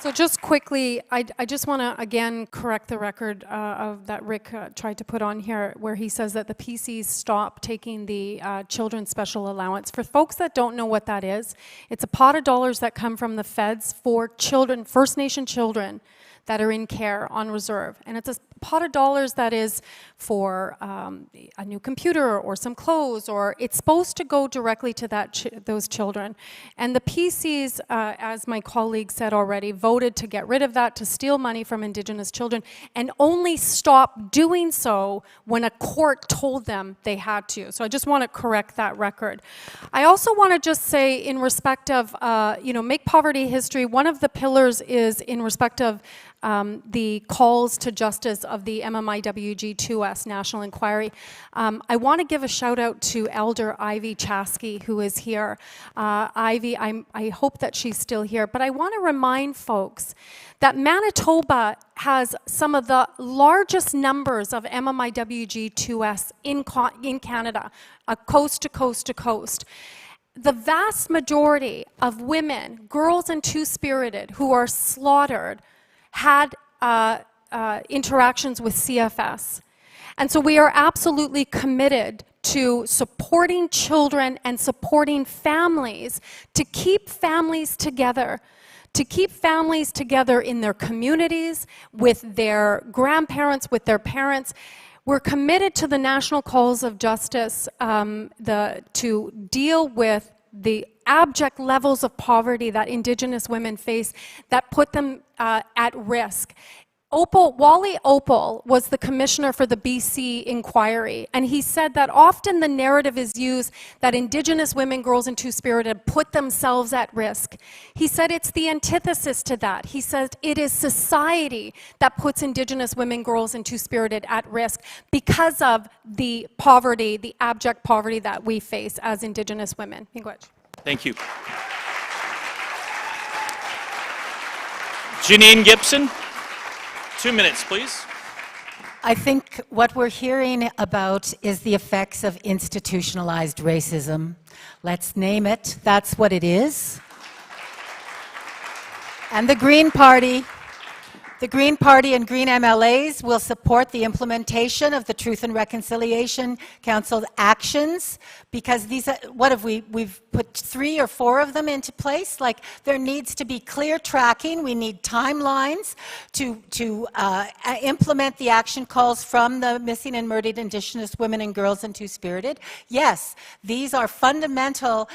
So just quickly, I just want to again correct the record of that Rick tried to put on here, where he says that the PCs stopped taking the children's special allowance. For folks that don't know what that is, it's a pot of dollars that come from the feds for children, First Nation children, that are in care on reserve. And it's a pot of dollars that is for a new computer or some clothes, or it's supposed to go directly to those children. And the PCs, as my colleague said already, voted to get rid of that, to steal money from Indigenous children, and only stopped doing so when a court told them they had to. So I just want to correct that record. I also want to just say, in respect of, Make Poverty History, one of the pillars is in respect of the calls to justice of the MMIWG2S National Inquiry. I want to give a shout out to Elder Ivy Chaskey, who is here. Ivy, I hope that she's still here, but I want to remind folks that Manitoba has some of the largest numbers of MMIWG2S in Canada, coast to coast to coast. The vast majority of women, girls and two-spirited, who are slaughtered had interactions with CFS. And so we are absolutely committed to supporting children and supporting families to keep families together, in their communities, with their grandparents, with their parents. We're committed to the national calls of justice to deal with the abject levels of poverty that Indigenous women face that put them at risk. Wally Opal was the commissioner for the BC inquiry, and he said that often the narrative is used that Indigenous women, girls, and two-spirited put themselves at risk. He said it's the antithesis to that. He said it is society that puts Indigenous women, girls, and two-spirited at risk because of the poverty, the abject poverty that we face as Indigenous women. Thank you. Janine Gibson, 2 minutes, please. I think what we're hearing about is the effects of institutionalized racism. Let's name it. That's what it is. And the Green Party and Green MLAs will support the implementation of the Truth and Reconciliation Council's actions, because these are, we've put 3 or 4 of them into place. Like, there needs to be clear tracking. We need timelines to implement the action calls from the missing and murdered Indigenous women and girls and two-spirited. Yes, these are fundamental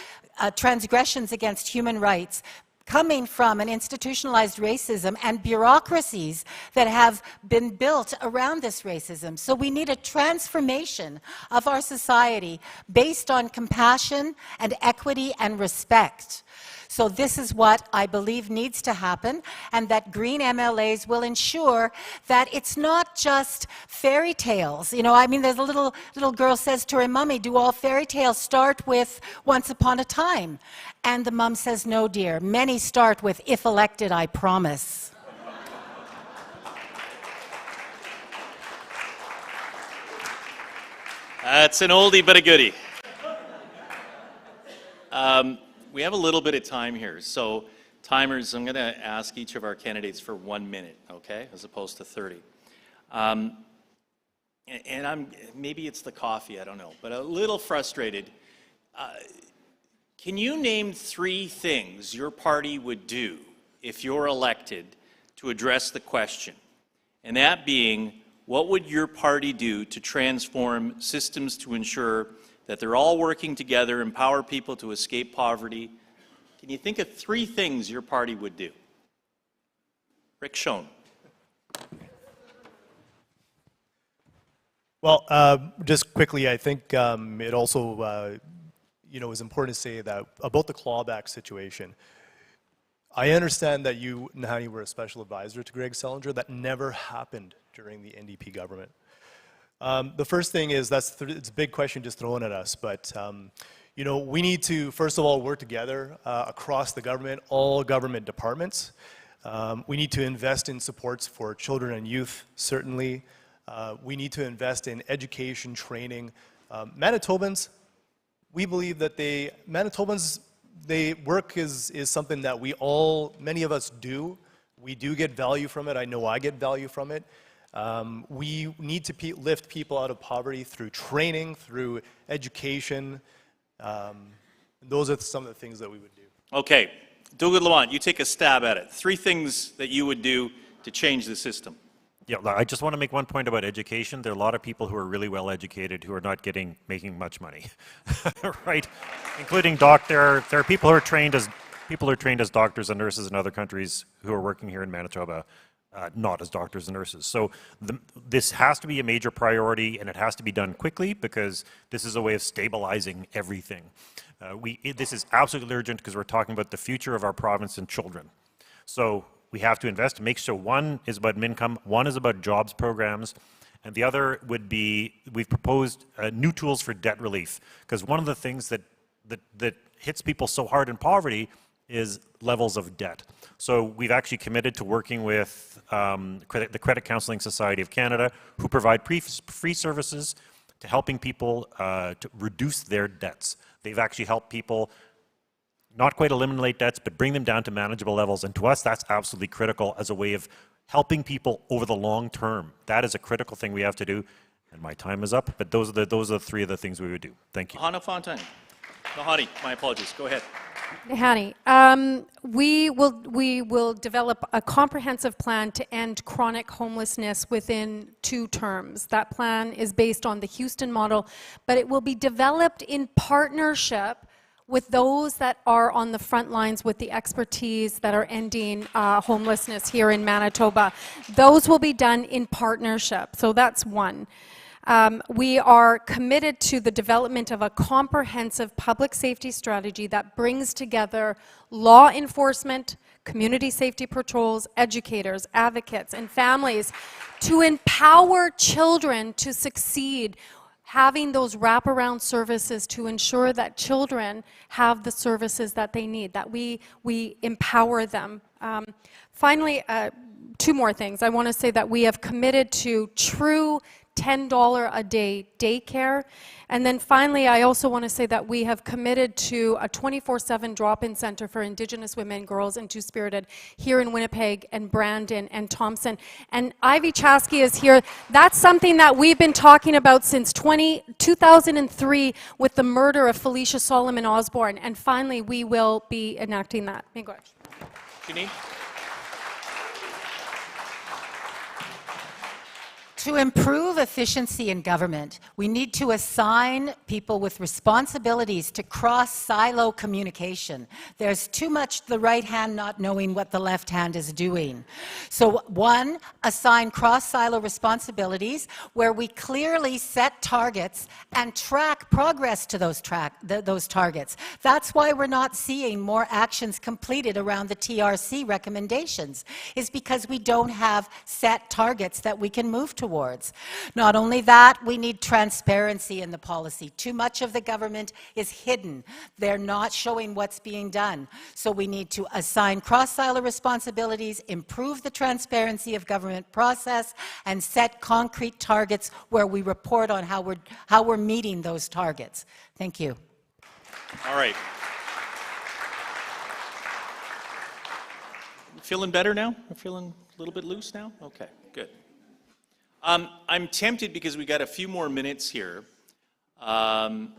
transgressions against human rights. coming from an institutionalized racism and bureaucracies that have been built around this racism. So we need a transformation of our society based on compassion and equity and respect. So this is what I believe needs to happen, and that Green MLAs will ensure that it's not just fairy tales. You know, I mean, there's a little girl says to her mommy, do all fairy tales start with once upon a time? And the mom says, no, dear, many start with if elected, I promise. That's an oldie but a goodie. We have a little bit of time here, so timers, I'm going to ask each of our candidates for 1 minute, okay, as opposed to 30. And maybe it's the coffee, I don't know, but a little frustrated. Can you name 3 things your party would do if you're elected to address the question? And that being, what would your party do to transform systems to ensure that they're all working together, empower people to escape poverty? Can you think of 3 things your party would do? Rick Schoen. Well, just quickly, I think it also, is important to say that about the clawback situation. I understand that you, Nahani, were a special advisor to Greg Selinger. That never happened during the NDP government. The first thing is, it's a big question just thrown at us, but we need to, first of all, work together across the government, all government departments. We need to invest in supports for children and youth, certainly. We need to invest in education, training. Manitobans, we believe that work is something that many of us do. We do get value from it. I know I get value from it. We need to lift people out of poverty through training, through education. Those are some of the things that we would do. Okay, Douglas Lamont, you take a stab at it. 3 things that you would do to change the system. Yeah, I just want to make one point about education. There are a lot of people who are really well educated who are not making much money, right? Including there are people who are trained as doctors and nurses in other countries who are working here in Manitoba, not as doctors and nurses. So this has to be a major priority, and it has to be done quickly because this is a way of stabilizing everything. This is absolutely urgent because we're talking about the future of our province and children. So we have to invest to make sure one is about income, one is about jobs programs, and the other would be, we've proposed new tools for debt relief, because one of the things that hits people so hard in poverty is levels of debt. So we've actually committed to working with the Credit Counseling Society of Canada, who provide free services to helping people to reduce their debts. They've actually helped people not quite eliminate debts, but bring them down to manageable levels. And to us, that's absolutely critical as a way of helping people over the long term. That is a critical thing we have to do. And my time is up, but those are the 3 of the things we would do. Thank you. Hannah Fontaine. Nahani, my apologies. Go ahead. Nahani, we will develop a comprehensive plan to end chronic homelessness within 2 terms. That plan is based on the Houston model, but it will be developed in partnership with those that are on the front lines with the expertise that are ending homelessness here in Manitoba. Those will be done in partnership, so that's one. We are committed to the development of a comprehensive public safety strategy that brings together law enforcement, community safety patrols, educators, advocates, and families to empower children to succeed, having those wraparound services to ensure that children have the services that they need, that we empower them. Finally, 2 more things. I want to say that we have committed to true $10 a day daycare. And then finally, I also want to say that we have committed to a 24/7 drop-in center for Indigenous women, girls, and Two-Spirited here in Winnipeg and Brandon and Thompson. And Ivy Chaskey is here. That's something that we've been talking about since 2003 with the murder of Felicia Solomon Osborne. And finally, we will be enacting that. Miigwech. Janine? To improve efficiency in government, we need to assign people with responsibilities to cross-silo communication. There's too much the right hand not knowing what the left hand is doing. So one, assign cross-silo responsibilities where we clearly set targets and track progress to those targets. That's why we're not seeing more actions completed around the TRC recommendations, is because we don't have set targets that we can move towards. Not only that, we need transparency in the policy. Too much of the government is hidden. They're not showing what's being done. So we need to assign cross-silo responsibilities, improve the transparency of government process, and set concrete targets where we report on how we're meeting those targets. Thank you. All right. Feeling better now? Feeling a little bit loose now? Okay, good. I'm tempted because we got a few more minutes here. No,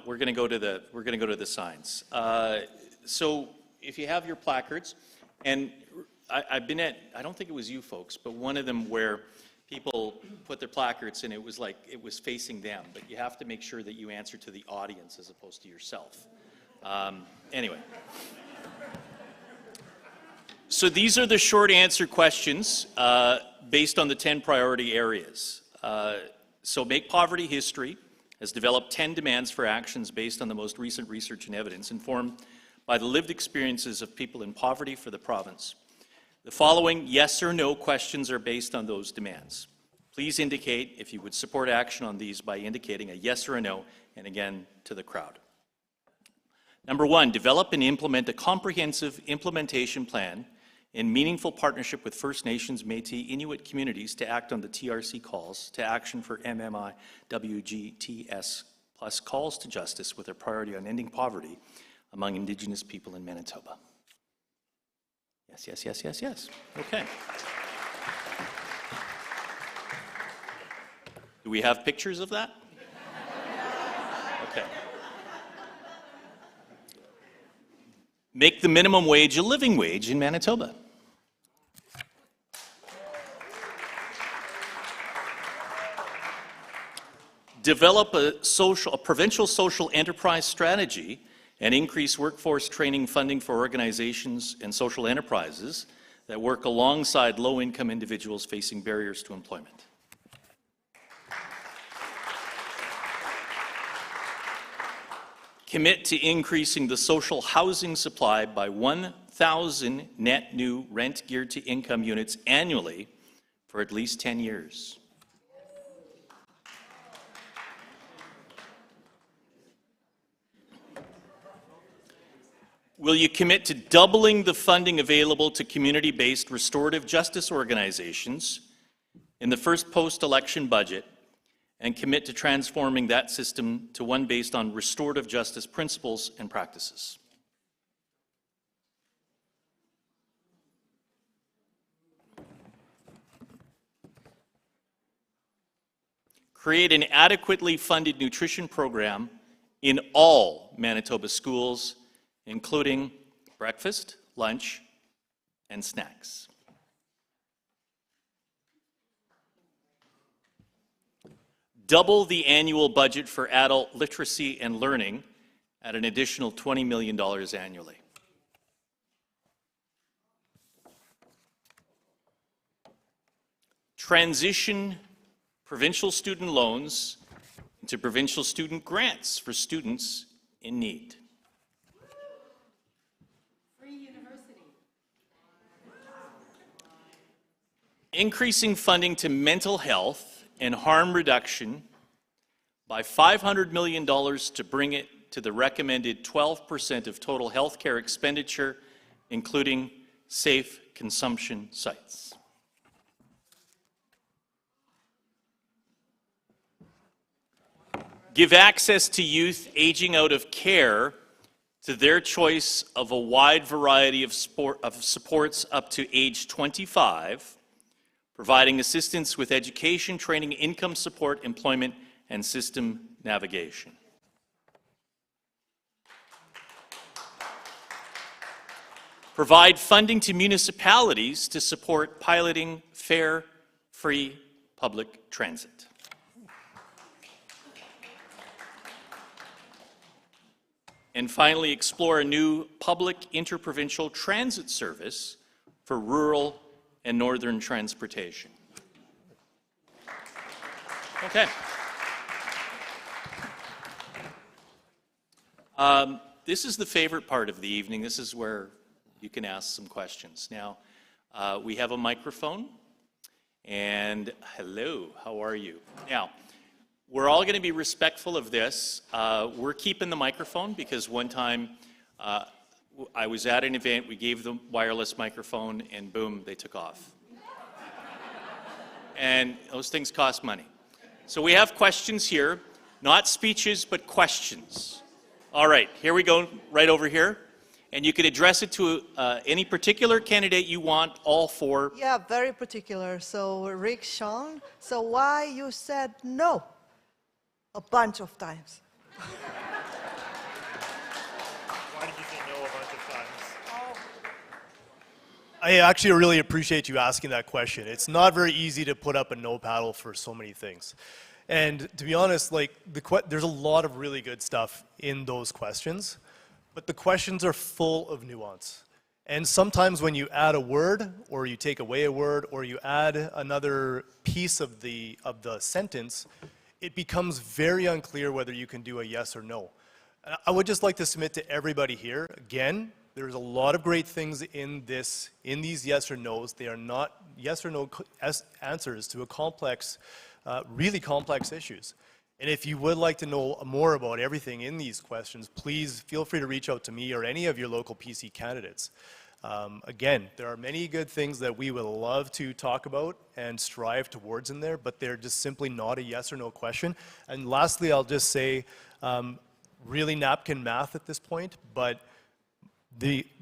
we're going to go to the signs. So if you have your placards, and I've been at, I don't think it was you folks, but one of them where people put their placards and it was like it was facing them, but you have to make sure that you answer to the audience as opposed to yourself. Anyway. So these are the short answer questions based on the 10 priority areas. So Make Poverty History has developed 10 demands for actions based on the most recent research and evidence informed by the lived experiences of people in poverty for the province. The following yes or no questions are based on those demands. Please indicate if you would support action on these by indicating a yes or a no, and again to the crowd. Number 1, develop and implement a comprehensive implementation plan in meaningful partnership with First Nations, Métis, Inuit communities to act on the TRC calls to action for MMI WGTS plus calls to justice with a priority on ending poverty among Indigenous people in Manitoba. Yes, yes, yes, yes, yes. Okay. Do we have pictures of that? Okay. Make the minimum wage a living wage in Manitoba. Develop a provincial social enterprise strategy and increase workforce training funding for organizations and social enterprises that work alongside low-income individuals facing barriers to employment. Commit to increasing the social housing supply by 1,000 net new rent-geared to income units annually for at least 10 years. Will you commit to doubling the funding available to community-based restorative justice organizations in the first post-election budget and commit to transforming that system to one based on restorative justice principles and practices? Create an adequately funded nutrition program in all Manitoba schools, including breakfast, lunch, and snacks. Double the annual budget for adult literacy and learning at an additional $20 million annually. Transition provincial student loans into provincial student grants for students in need. Increasing funding to mental health and harm reduction by $500 million to bring it to the recommended 12% of total health care expenditure, including safe consumption sites. Give access to youth aging out of care to their choice of a wide variety of supports up to age 25, providing assistance with education, training, income support, employment, and system navigation. Provide funding to municipalities to support piloting fare-free public transit. And finally, explore a new public interprovincial transit service for rural and northern transportation. Okay. This is the favorite part of the evening. This is where you can ask some questions. Now, we have a microphone, and hello, how are you? Now, we're all going to be respectful of this. We're keeping the microphone because one time I was at an event, we gave them wireless microphone, and boom, they took off. And those things cost money. So we have questions here, not speeches, but questions. All right, here we go, right over here. And you could address it to any particular candidate you want, all four. Yeah, very particular. So Rick, Sean, so why you said no a bunch of times? Why did you say no a bunch of times? I actually really appreciate you asking that question. It's not very easy to put up a no paddle for so many things. And to be honest, like there's a lot of really good stuff in those questions, but the questions are full of nuance. And sometimes when you add a word, or you take away a word, or you add another piece of the sentence, it becomes very unclear whether you can do a yes or no. I would just like to submit to everybody here, again, there's a lot of great things in these yes or no's. They are not yes or no answers to a complex, really complex issues. And if you would like to know more about everything in these questions, please feel free to reach out to me or any of your local PC candidates. Again, there are many good things that we would love to talk about and strive towards in there, but they're just simply not a yes or no question. And lastly, I'll just say, really napkin math at this point, but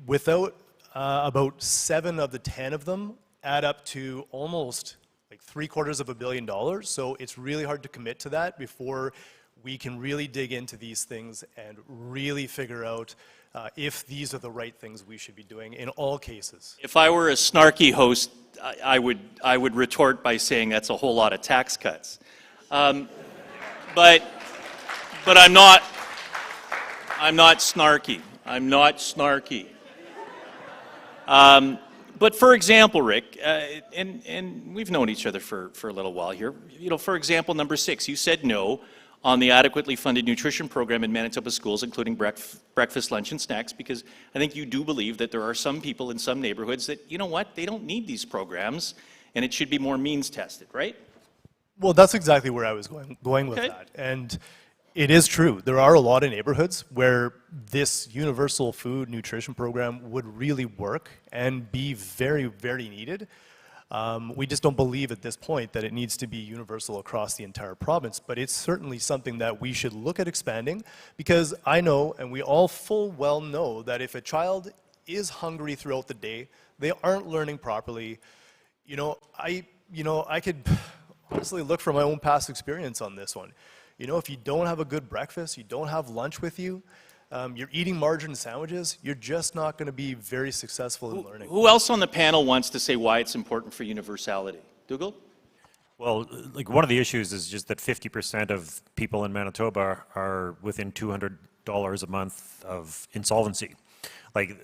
without about 7 of the 10 of them add up to almost like $750 million. So it's really hard to commit to that before we can really dig into these things and really figure out if these are the right things we should be doing in all cases. If I were a snarky host, I would retort by saying that's a whole lot of tax cuts. But I'm not snarky. I'm not snarky. But for example, Rick, and we've known each other for a little while here. You know, for example, number 6, you said no on the adequately funded nutrition program in Manitoba schools, including breakfast, lunch, and snacks, because I think you do believe that there are some people in some neighborhoods that, you know what, they don't need these programs, and it should be more means tested, right? Well, that's exactly where I was going with that. And it is true. There are a lot of neighborhoods where this universal food nutrition program would really work and be very, very needed. We just don't believe at this point that it needs to be universal across the entire province, but it's certainly something that we should look at expanding, because I know, and we all full well know, that if a child is hungry throughout the day, they aren't learning properly. I could honestly look for my own past experience on this one. If you don't have a good breakfast, you don't have lunch with you, you're eating margarine sandwiches, you're just not going to be very successful in learning. Who else on the panel wants to say why it's important for universality? Dougal? Well, like one of the issues is just that 50% of people in Manitoba are within $200 a month of insolvency. Like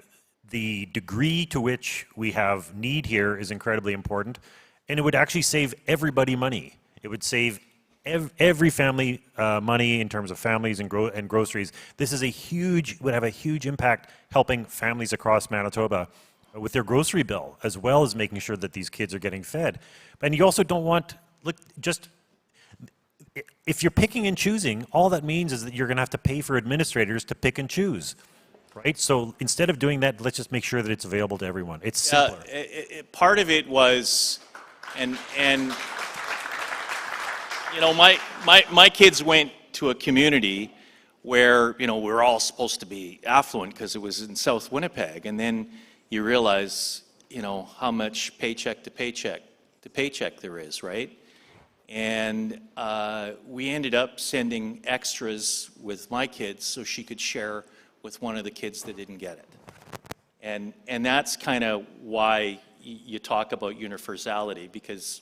the degree to which we have need here is incredibly important, and it would actually save everybody money. It would save every family money in terms of families and groceries. This is would have a huge impact helping families across Manitoba with their grocery bill, as well as making sure that these kids are getting fed. And you also don't want, if you're picking and choosing, all that means is that you're going to have to pay for administrators to pick and choose, right? So instead of doing that, let's just make sure that it's available to everyone. It's simpler. Part of it was, and my kids went to a community where, we were all supposed to be affluent because it was in South Winnipeg. And then you realize, how much paycheck to paycheck there is, right? And we ended up sending extras with my kids so she could share with one of the kids that didn't get it. And that's kind of why you talk about universality, because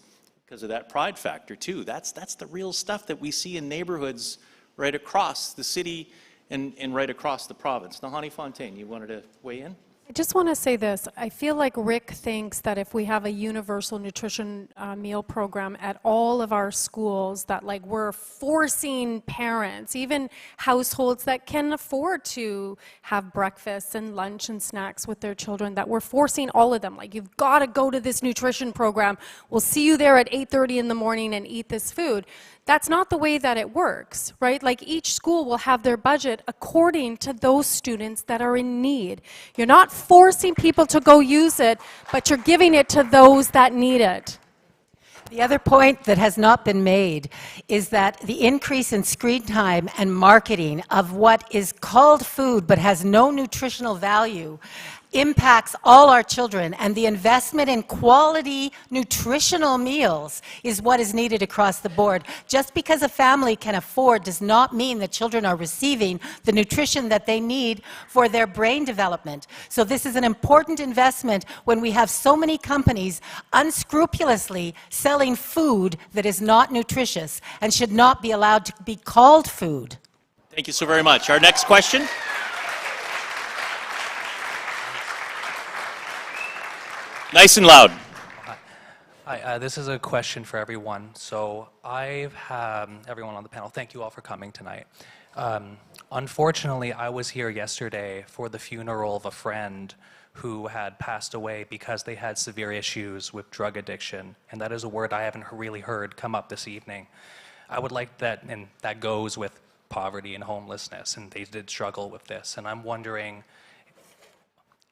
because of that pride factor too. That's the real stuff that we see in neighborhoods right across the city and right across the province. Nahani Fontaine, you wanted to weigh in? I just want to say this. I feel like Rick thinks that if we have a universal nutrition meal program at all of our schools, that like we're forcing parents, even households that can afford to have breakfast and lunch and snacks with their children, that we're forcing all of them. Like, you've got to go to this nutrition program. We'll see you there at 8:30 in the morning and eat this food. That's not the way that it works, right? Like, each school will have their budget according to those students that are in need. You're not forcing people to go use it, but you're giving it to those that need it. The other point that has not been made is that the increase in screen time and marketing of what is called food but has no nutritional value impacts all our children, and the investment in quality nutritional meals is what is needed across the board. Just because a family can afford does not mean that children are receiving the nutrition that they need for their brain development. So this is an important investment when we have so many companies unscrupulously selling food that is not nutritious and should not be allowed to be called food. Thank you so very much. Our next question. Nice and loud. Hi, this is a question for everyone. So everyone on the panel, thank you all for coming tonight. Unfortunately, I was here yesterday for the funeral of a friend who had passed away because they had severe issues with drug addiction. And that is a word I haven't really heard come up this evening. I would like that, and that goes with poverty and homelessness, and they did struggle with this. And I'm wondering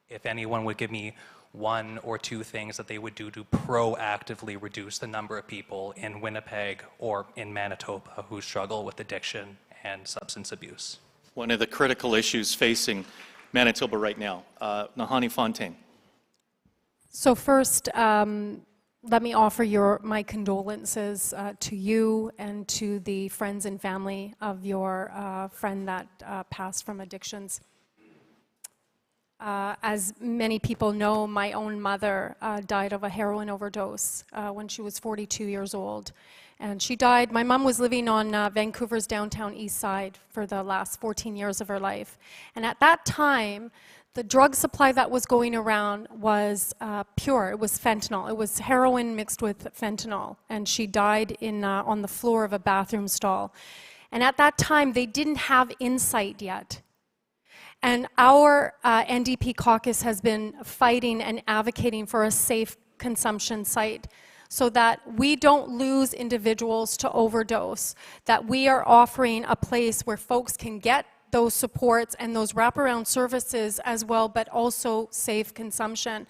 if anyone would give me one or two things that they would do to proactively reduce the number of people in Winnipeg or in Manitoba who struggle with addiction and substance abuse. One of the critical issues facing Manitoba right now. Nahani Fontaine. So first, let me offer my condolences to you and to the friends and family of your friend that passed from addictions. As many people know, my own mother died of a heroin overdose when she was 42 years old. And she died, my mom was living on Vancouver's downtown east side for the last 14 years of her life. And at that time, the drug supply that was going around was pure. It was fentanyl. It was heroin mixed with fentanyl. And she died on the floor of a bathroom stall. And at that time, they didn't have insight yet. And our NDP caucus has been fighting and advocating for a safe consumption site so that we don't lose individuals to overdose, that we are offering a place where folks can get those supports and those wraparound services as well, but also safe consumption.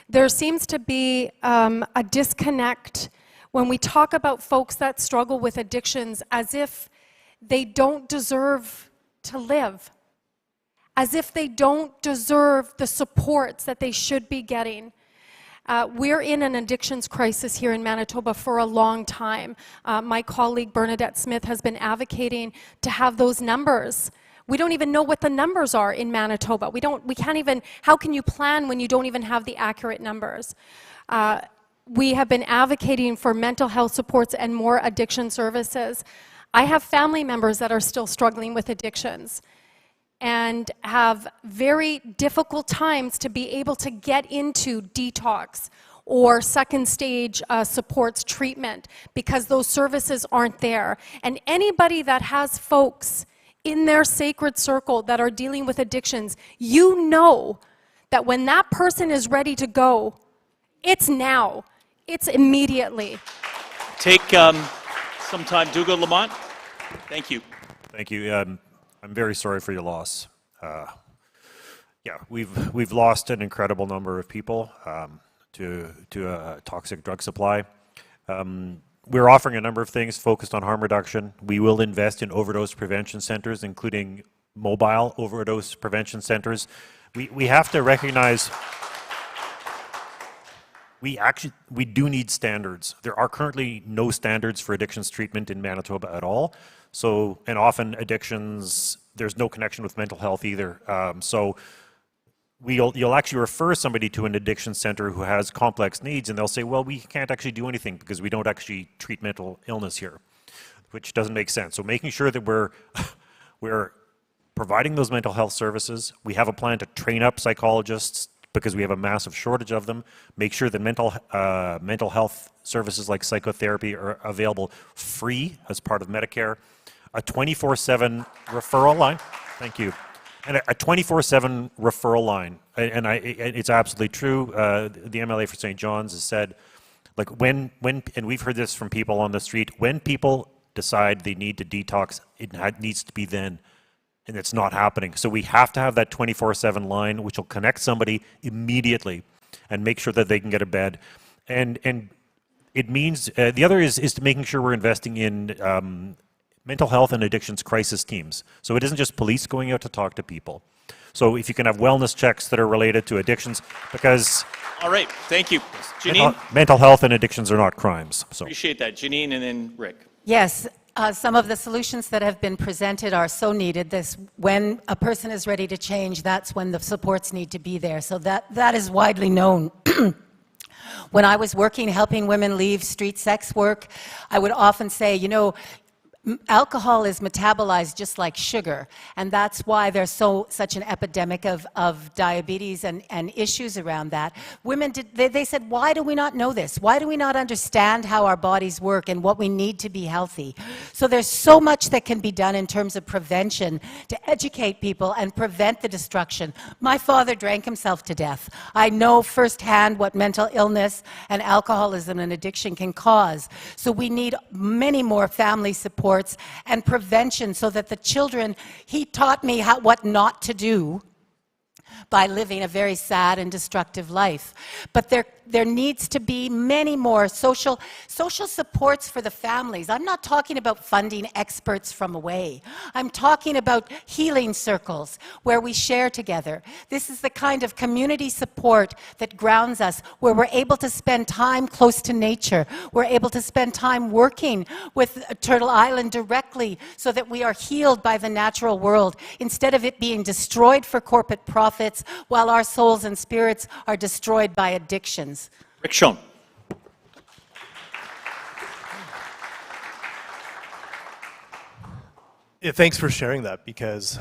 There seems to be a disconnect when we talk about folks that struggle with addictions as if they don't deserve to live, as if they don't deserve the supports that they should be getting. We're in an addictions crisis here in Manitoba for a long time. My colleague Bernadette Smith has been advocating to have those numbers. We don't even know what the numbers are in Manitoba. We can't even, how can you plan when you don't even have the accurate numbers? We have been advocating for mental health supports and more addiction services. I have family members that are still struggling with addictions and have very difficult times to be able to get into detox or second stage supports treatment because those services aren't there. And anybody that has folks in their sacred circle that are dealing with addictions, you know that when that person is ready to go, it's now, it's immediately. Take some time. Dougal Lamont, thank you. Thank you. I'm very sorry for your loss. Yeah, we've lost an incredible number of people to a toxic drug supply. We're offering a number of things focused on harm reduction. We will invest in overdose prevention centers, including mobile overdose prevention centers. We have to recognize we do need standards. There are currently no standards for addictions treatment in Manitoba at all. So, and often addictions, there's no connection with mental health either. So you'll actually refer somebody to an addiction center who has complex needs, and they'll say, well, we can't actually do anything because we don't actually treat mental illness here, which doesn't make sense. So making sure that we're providing those mental health services. We have a plan to train up psychologists because we have a massive shortage of them. Make sure that mental health services like psychotherapy are available free as part of Medicare. A 24/7 referral line. Thank you. And a 24/7 referral line. And it's absolutely true. The MLA for St. John's has said, like when, and we've heard this from people on the street, when people decide they need to detox, it needs to be then. And it's not happening. So we have to have that 24/7 line, which will connect somebody immediately and make sure that they can get a bed. And it means, the other is to making sure we're investing in mental health and addictions crisis teams. So it isn't just police going out to talk to people. So if you can have wellness checks that are related to addictions, because... All right, thank you. Janine? Mental health and addictions are not crimes. So. Appreciate that. Janine and then Rick. Yes, some of the solutions that have been presented are so needed. When a person is ready to change, that's when the supports need to be there. So that is widely known. When I was working, helping women leave street sex work, I would often say, you know, alcohol is metabolized just like sugar, and that's why there's such an epidemic of diabetes and issues around that. Women, they said, why do we not know this? Why do we not understand how our bodies work and what we need to be healthy? So there's so much that can be done in terms of prevention to educate people and prevent the destruction. My father drank himself to death. I know firsthand what mental illness and alcoholism and addiction can cause. So we need many more family support and prevention so that the children, he taught me what not to do by living a very sad and destructive life. But there needs to be many more social supports for the families. I'm not talking about funding experts from away. I'm talking about healing circles where we share together. This is the kind of community support that grounds us, where we're able to spend time close to nature. We're able to spend time working with Turtle Island directly so that we are healed by the natural world instead of it being destroyed for corporate profits while our souls and spirits are destroyed by addictions. Rick Schoen. Yeah, thanks for sharing that, because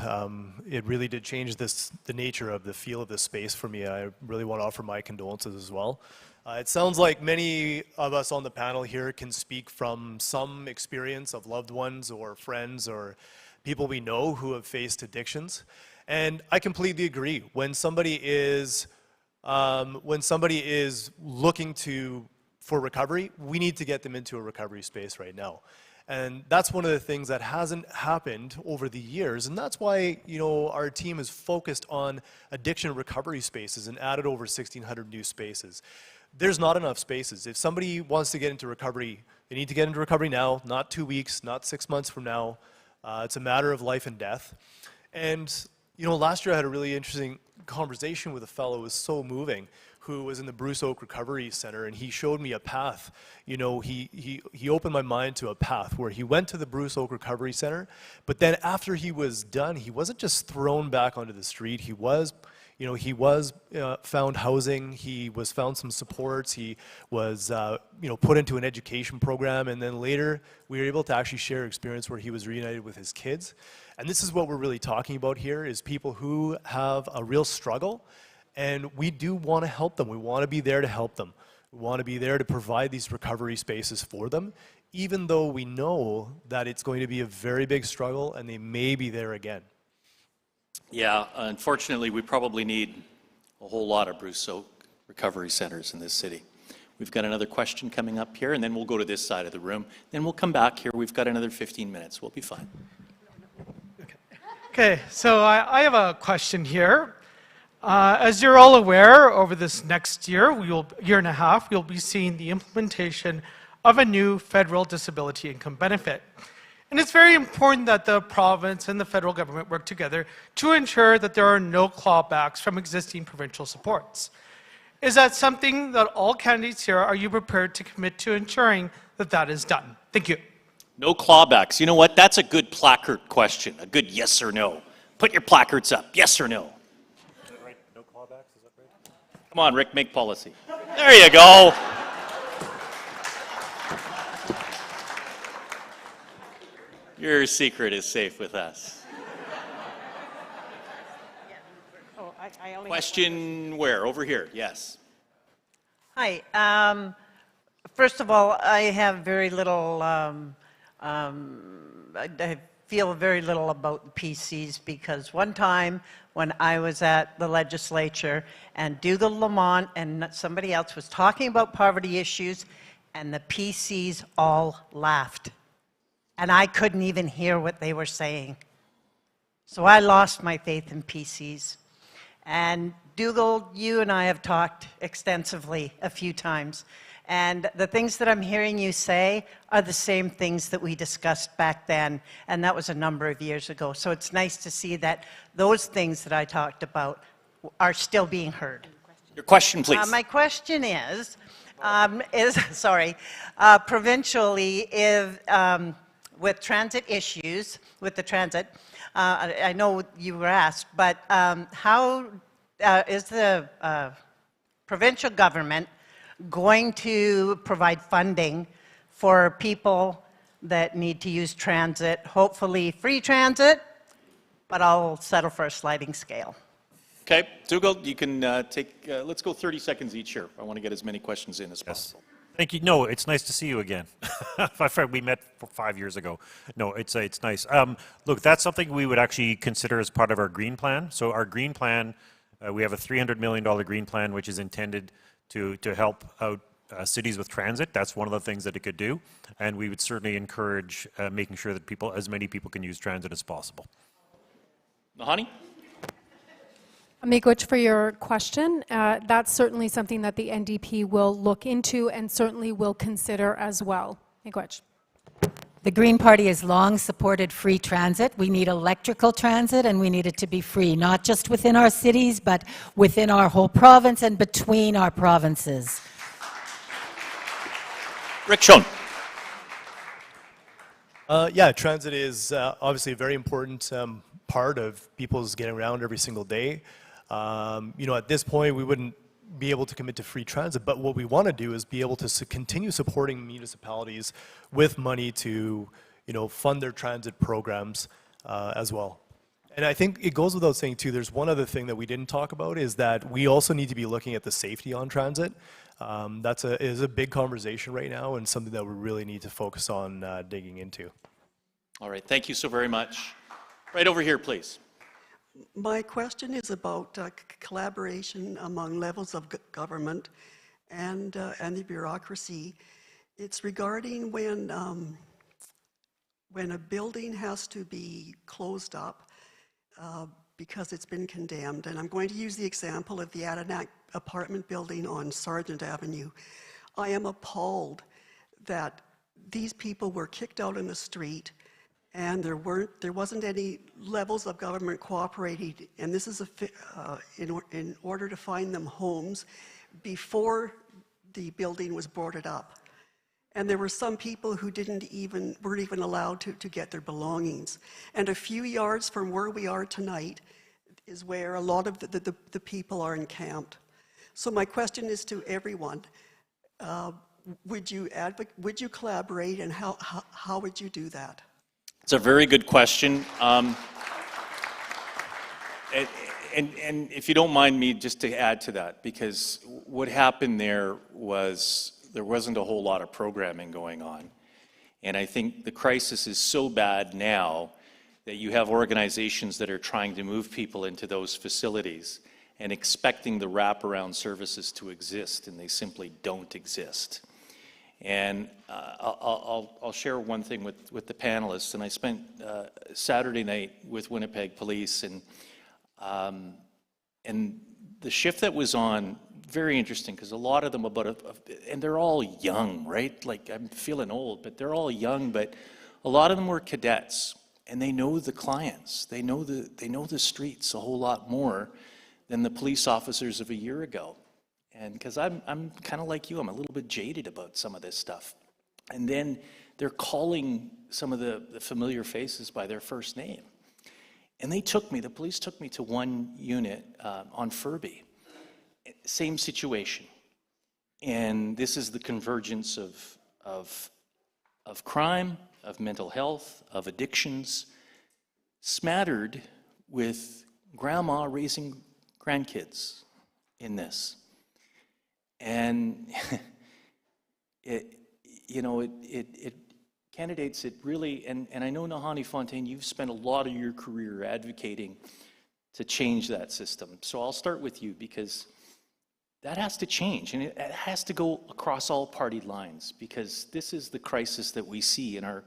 it really did change the nature of the feel of this space for me. I really want to offer my condolences as well. It sounds like many of us on the panel here can speak from some experience of loved ones or friends or people we know who have faced addictions. And I completely agree. When somebody is looking for recovery, we need to get them into a recovery space right now. And that's one of the things that hasn't happened over the years, and that's why, you know, our team is focused on addiction recovery spaces and added over 1,600 new spaces. There's not enough spaces. If somebody wants to get into recovery, they need to get into recovery now, not 2 weeks, not 6 months from now. It's a matter of life and death. And you know, last year I had a really interesting conversation with a fellow who was so moving, who was in the Bruce Oak Recovery Center, and he showed me a path. You know, he opened my mind to a path where he went to the Bruce Oak Recovery Center, but then after he was done, he wasn't just thrown back onto the street. He was found housing, he was found some supports, he was put into an education program, and then later we were able to actually share experience where he was reunited with his kids. And this is what we're really talking about here, is people who have a real struggle, and we do want to help them. We want to be there to help them. We want to be there to provide these recovery spaces for them, even though we know that it's going to be a very big struggle and they may be there again. Yeah, unfortunately, we probably need a whole lot of Bruce Oak recovery centers in this city. We've got another question coming up here, and then we'll go to this side of the room. Then we'll come back here. We've got another 15 minutes. We'll be fine. Okay, so I have a question here. As you're all aware, over this next year and a half, we'll be seeing the implementation of a new federal disability income benefit. And it's very important that the province and the federal government work together to ensure that there are no clawbacks from existing provincial supports. Is that something that all candidates here, are you prepared to commit to ensuring that that is done? Thank you. No clawbacks. You know what? That's a good placard question, a good yes or no. Put your placards up, yes or no. Right, no clawbacks? Come on, Rick, make policy. There you go. Your secret is safe with us. I only Question where? Over here, yes. Hi. First of all, I have very little, I feel very little about PCs because one time when I was at the legislature and Dougal Lamont and somebody else was talking about poverty issues and the PCs all laughed. And I couldn't even hear what they were saying. So I lost my faith in PCs. And Dougal, you and I have talked extensively a few times. And the things that I'm hearing you say are the same things that we discussed back then. And that was a number of years ago. So it's nice to see that those things that I talked about are still being heard. Your question, please. My question is provincially, if, with transit issues, with the transit, I know you were asked, but how is the provincial government going to provide funding for people that need to use transit, hopefully free transit, but I'll settle for a sliding scale. Okay, Dougal, you can let's go 30 seconds each here. I want to get as many questions in as possible. Thank you. No, it's nice to see you again. We met 5 years ago. No, it's nice. Look, that's something we would actually consider as part of our green plan. So our green plan, we have a $300 million green plan, which is intended to help out cities with transit. That's one of the things that it could do. And we would certainly encourage making sure that as many people can use transit as possible. Nahani? Miigwech, for your question, that's certainly something that the NDP will look into and certainly will consider as well. Miigwech. The Green Party has long supported free transit. We need electrical transit, and we need it to be free, not just within our cities, but within our whole province and between our provinces. Rick Schoen. Yeah, transit is obviously a very important part of people's getting around every single day. At this point, we wouldn't be able to commit to free transit, but what we want to do is be able to continue supporting municipalities with money to, fund their transit programs as well. And I think it goes without saying too, there's one other thing that we didn't talk about is that we also need to be looking at the safety on transit. That is a big conversation right now and something that we really need to focus on digging into. All right, thank you so very much. Right over here, please. My question is about collaboration among levels of government and the bureaucracy. It's regarding when a building has to be closed up because it's been condemned. And I'm going to use the example of the Adirondack apartment building on Sargent Avenue. I am appalled that these people were kicked out in the street and there wasn't any levels of government cooperating, and this is in order to find them homes before the building was boarded up. And there were some people who weren't even allowed to get their belongings. And a few yards from where we are tonight is where a lot of the people are encamped. So my question is to everyone, would you collaborate, and how would you do that? It's a very good question. And if you don't mind me just to add to that, because what happened there wasn't a whole lot of programming going on. And I think the crisis is so bad now that you have organizations that are trying to move people into those facilities and expecting the wraparound services to exist, and they simply don't exist. And I'll share one thing with the panelists. And I spent Saturday night with Winnipeg Police, and the shift that was on, very interesting, because a lot of them and they're all young, right? Like, I'm feeling old, but they're all young. But a lot of them were cadets, and they know the clients. They know the streets a whole lot more than the police officers of a year ago. And because I'm kind of like you, I'm a little bit jaded about some of this stuff. And then they're calling some of the familiar faces by their first name. And the police took me to one unit on Furby. same situation. And this is the convergence of crime, of mental health, of addictions, smattered with grandma raising grandkids in this. And candidates, it really, and I know Nahanni Fontaine, you've spent a lot of your career advocating to change that system. So I'll start with you, because that has to change, and it has to go across all party lines, because this is the crisis that we see in our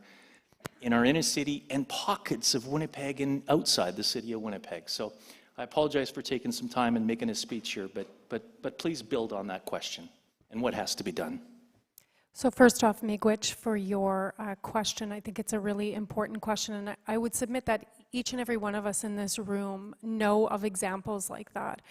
inner city and pockets of Winnipeg and outside the city of Winnipeg. So I apologize for taking some time and making a speech here, but please build on that question and what has to be done. So first off, Miigwech, for your question, I think it's a really important question, and I would submit that each and every one of us in this room know of examples like that.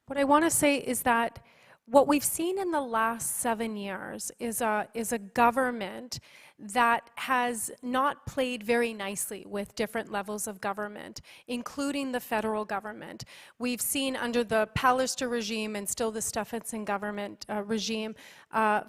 What I want to say is that what we've seen in the last 7 years is a government that has not played very nicely with different levels of government, including the federal government. We've seen under the Pallister regime and still the Stephenson government regime,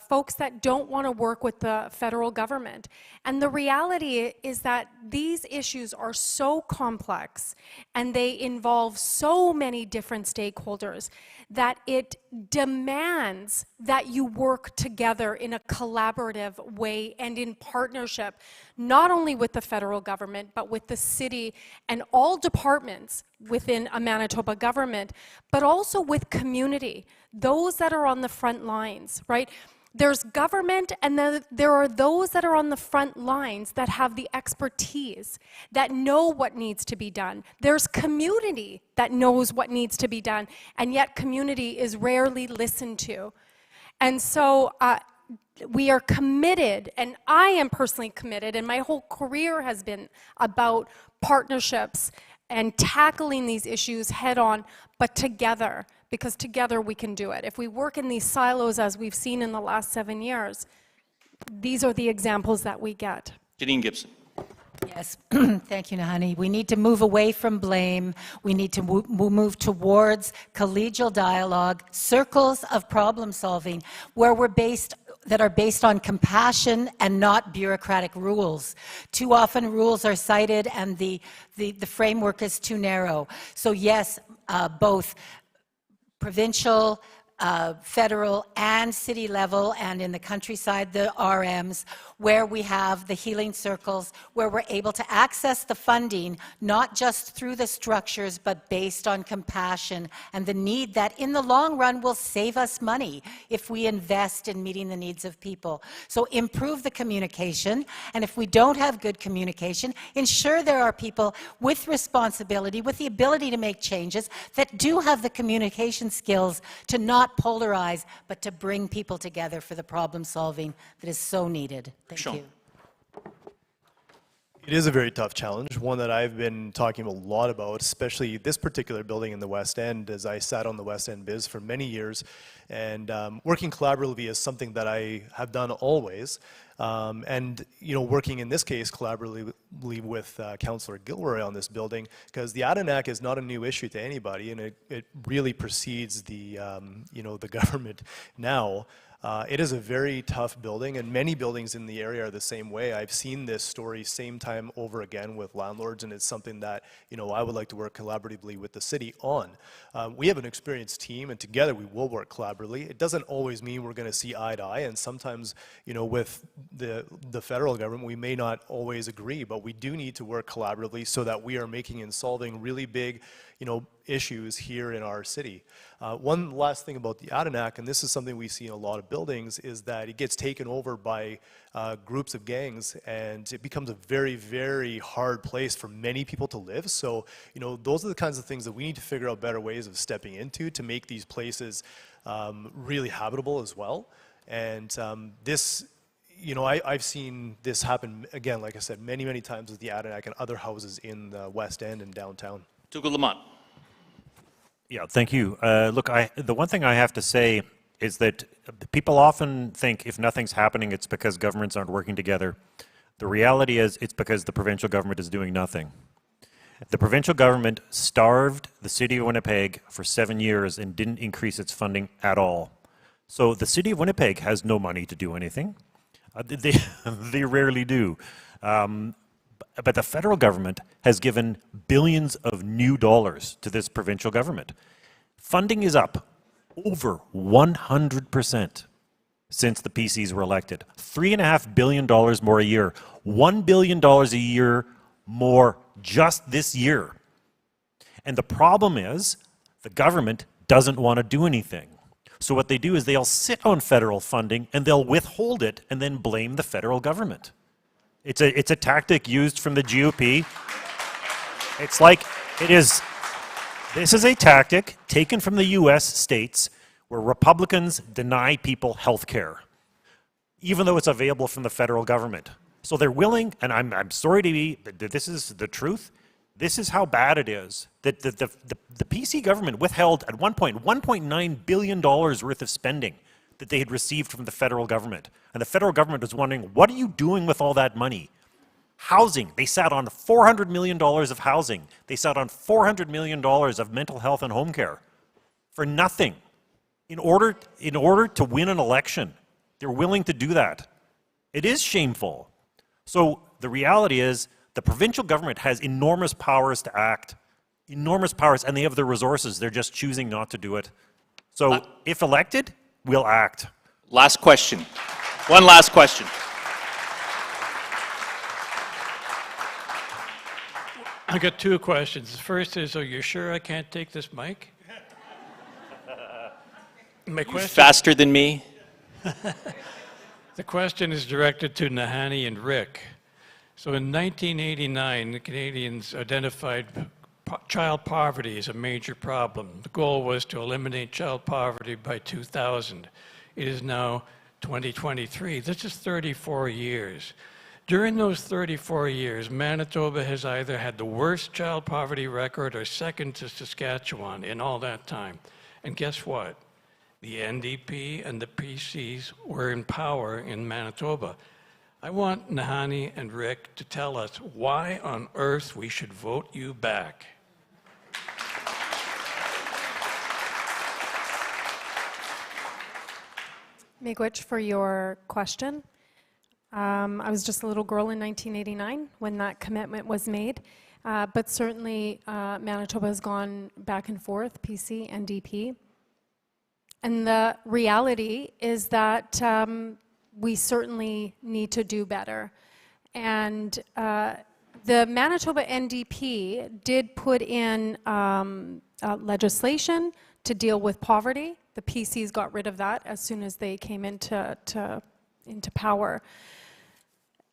folks that don't want to work with the federal government. And the reality is that these issues are so complex and they involve so many different stakeholders that it demands that you work together in a collaborative way and in partnership, not only with the federal government, but with the city and all departments within a Manitoba government, but also with community, those that are on the front lines, right? There's government, and then there are those that are on the front lines that have the expertise, that know what needs to be done. There's community that knows what needs to be done, and yet community is rarely listened to. And so we are committed, and I am personally committed, and my whole career has been about partnerships and tackling these issues head on, but together, because together we can do it. If we work in these silos, as we've seen in the last 7 years, these are the examples that we get. Janine Gibson. Yes, thank you, Nahanni. We need to move away from blame. We need to move towards collegial dialogue, circles of problem solving, where that are based on compassion and not bureaucratic rules. Too often rules are cited and the framework is too narrow. So yes, both provincial, federal and city level, and in the countryside, the RMs, where we have the healing circles, where we're able to access the funding, not just through the structures, but based on compassion and the need that in the long run will save us money if we invest in meeting the needs of people. So improve the communication, and if we don't have good communication, ensure there are people with responsibility, with the ability to make changes, that do have the communication skills to not polarize, but to bring people together for the problem solving that is so needed. Thank you. It is a very tough challenge, one that I've been talking a lot about, especially this particular building in the West End, as I sat on the West End Biz for many years. And working collaboratively is something that I have done always. And, you know, working in this case collaboratively with Councillor Gilroy on this building, because the Adenac is not a new issue to anybody, and it really precedes the, you know, the government now. It is a very tough building, and many buildings in the area are the same way. I've seen this story same time over again with landlords, and it's something that, you know, I would like to work collaboratively with the city on. We have an experienced team, and together we will work collaboratively. It doesn't always mean we're going to see eye to eye, and sometimes, you know, with the federal government, we may not always agree, but we do need to work collaboratively so that we are making and solving really big, you know, issues here in our city. One last thing about the Adenac, and this is something we see in a lot of buildings, is that it gets taken over by groups of gangs, and it becomes a very, very hard place for many people to live. So, you know, those are the kinds of things that we need to figure out better ways of stepping into to make these places really habitable as well. And this, you know, I've seen this happen, again, like I said, many, many times with the Adenac and other houses in the West End and downtown. Tugu Lamont. Yeah, thank you. Look, the one thing I have to say is that people often think if nothing's happening, it's because governments aren't working together. The reality is it's because the provincial government is doing nothing. The provincial government starved the city of Winnipeg for 7 years and didn't increase its funding at all. So the city of Winnipeg has no money to do anything. They rarely do. But the federal government has given billions of new dollars to this provincial government. Funding is up over 100% since the PCs were elected. $3.5 billion more a year. $1 billion a year more just this year. And the problem is the government doesn't want to do anything. So what they do is they'll sit on federal funding and they'll withhold it and then blame the federal government. It's a tactic used from the GOP. It's like this is a tactic taken from the US states where Republicans deny people health care, even though it's available from the federal government. So they're willing, and I'm sorry to be, this is the truth, this is how bad it is, that the PC government withheld at one point $1.9 billion worth of spending that they had received from the federal government. And the federal government was wondering, what are you doing with all that money? Housing, they sat on $400 million of housing. They sat on $400 million of mental health and home care for nothing. In order to win an election, they're willing to do that. It is shameful. So the reality is the provincial government has enormous powers to act, enormous powers, and they have the resources. They're just choosing not to do it. So if elected, we'll act. Last question. One last question. I got two questions. The first is, are you sure I can't take this mic? My question, Faster than me? the question is directed to Nahanni and Rick. So in 1989, the Canadians identified child poverty as a major problem. The goal was to eliminate child poverty by 2000. It is now 2023. This is 34 years. During those 34 years, Manitoba has either had the worst child poverty record or second to Saskatchewan in all that time. And guess what? The NDP and the PCs were in power in Manitoba. I want Nahanni and Rick to tell us why on earth we should vote you back. Miigwech, for your question. I was just a little girl in 1989 when that commitment was made, but certainly Manitoba has gone back and forth, PC, NDP. And the reality is that we certainly need to do better. And the Manitoba NDP did put in legislation to deal with poverty. The PCs got rid of that as soon as they came into power.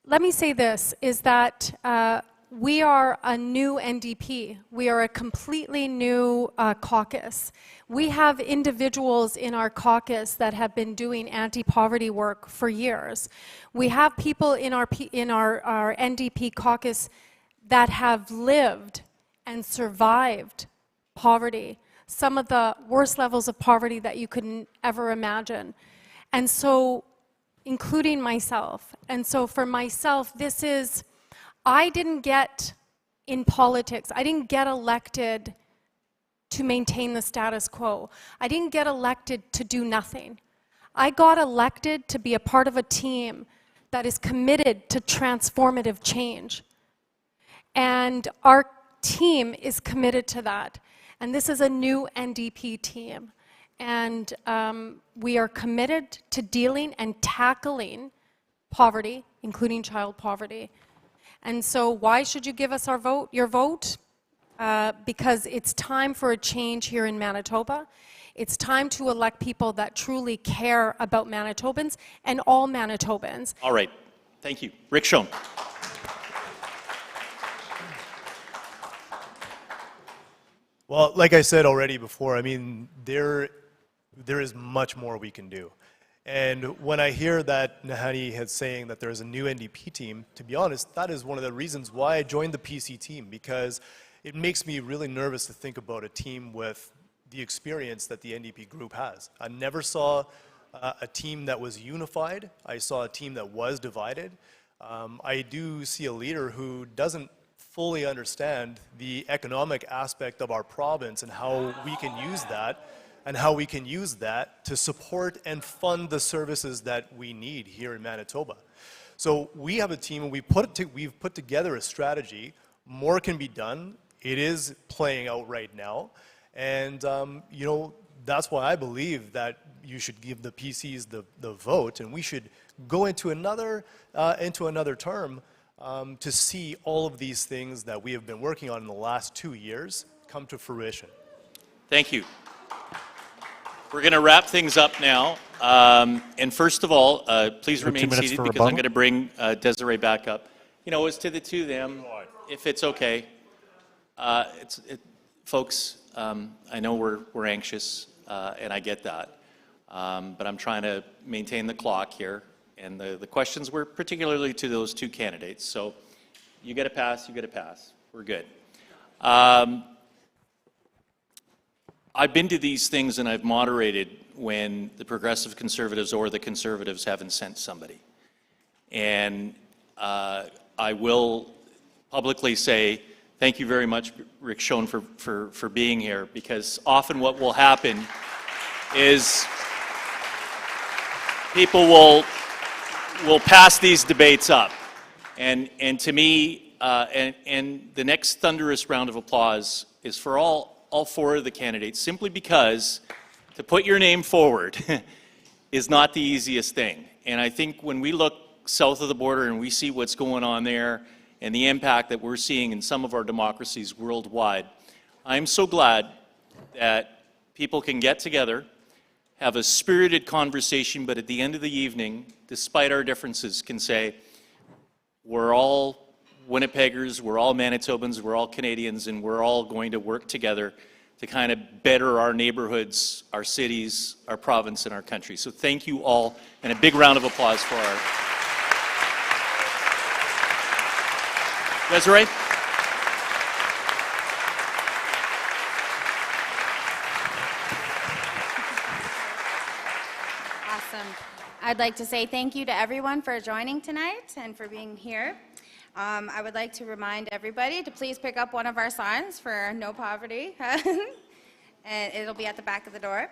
Let me say this, is that we are a new NDP. We are a completely new caucus. We have individuals in our caucus that have been doing anti-poverty work for years. We have people in our NDP caucus that have lived and survived poverty, some of the worst levels of poverty that you could ever imagine. And so, including myself. And so for myself, this is, I didn't get in politics, I didn't get elected to maintain the status quo. I didn't get elected to do nothing. I got elected to be a part of a team that is committed to transformative change. And our team is committed to that. And this is a new NDP team. And we are committed to dealing and tackling poverty, including child poverty. And so why should you give us your vote? Because it's time for a change here in Manitoba. It's time to elect people that truly care about Manitobans and all Manitobans. All right. Thank you. Rick Schoen. Well, like I said already before, I mean, there is much more we can do. And when I hear that Nahanni is saying that there's a new NDP team, to be honest, that is one of the reasons why I joined the PC team, because it makes me really nervous to think about a team with the experience that the NDP group has. I never saw a team that was unified. I saw a team that was divided. I do see a leader who doesn't fully understand the economic aspect of our province and how we can use that to support and fund the services that we need here in Manitoba. So we have a team, and we've put together a strategy. More can be done. It is playing out right now. And you know, that's why I believe that you should give the PCs the vote, and we should go into another term to see all of these things that we have been working on in the last 2 years come to fruition. Thank you. We're going to wrap things up now. And first of all, please remain seated because I'm going to bring Desiree back up. You know, as to the two of them, if it's okay, folks, I know we're anxious, and I get that. But I'm trying to maintain the clock here. And the questions were particularly to those two candidates. So you get a pass, you get a pass. We're good. I've been to these things and I've moderated when the Progressive Conservatives or the Conservatives haven't sent somebody. And I will publicly say thank you very much, Rick Schoen, for being here, because often what will happen is people will pass these debates up. And to me, and the next thunderous round of applause is for all four of the candidates, simply because to put your name forward is not the easiest thing. And I think when we look south of the border and we see what's going on there and the impact that we're seeing in some of our democracies worldwide, I'm so glad that people can get together, have a spirited conversation, but at the end of the evening, despite our differences, can say, we're all Winnipeggers, we're all Manitobans, we're all Canadians, and we're all going to work together to kind of better our neighborhoods, our cities, our province, and our country. So thank you all, and a big round of applause for our... Desiree? I'd like to say thank you to everyone for joining tonight and for being here. I would like to remind everybody to please pick up one of our signs for No Poverty, and it'll be at the back of the door.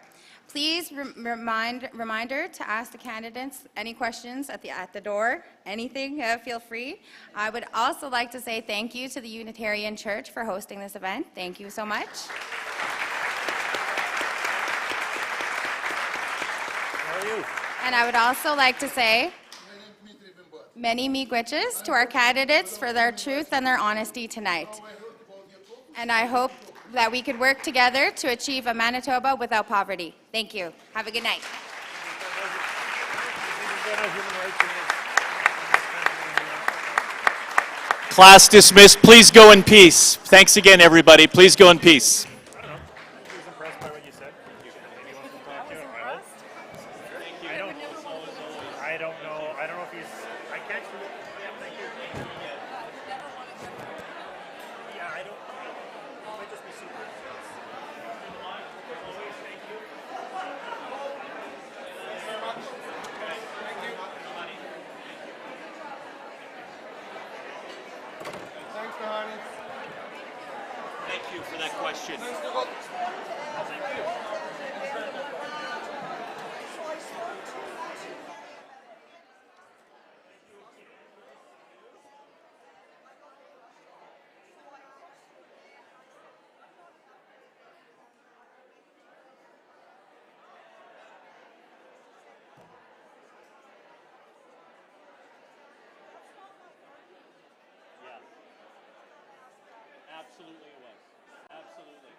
Please reminder to ask the candidates any questions at the door, anything, feel free. I would also like to say thank you to the Unitarian Church for hosting this event. Thank you so much. How are you? And I would also like to say many miigwetches to our candidates for their truth and their honesty tonight. And I hope that we could work together to achieve a Manitoba without poverty. Thank you. Have a good night. Class dismissed. Please go in peace. Thanks again, everybody. Please go in peace. Thank you for that question. Absolutely it was. Absolutely.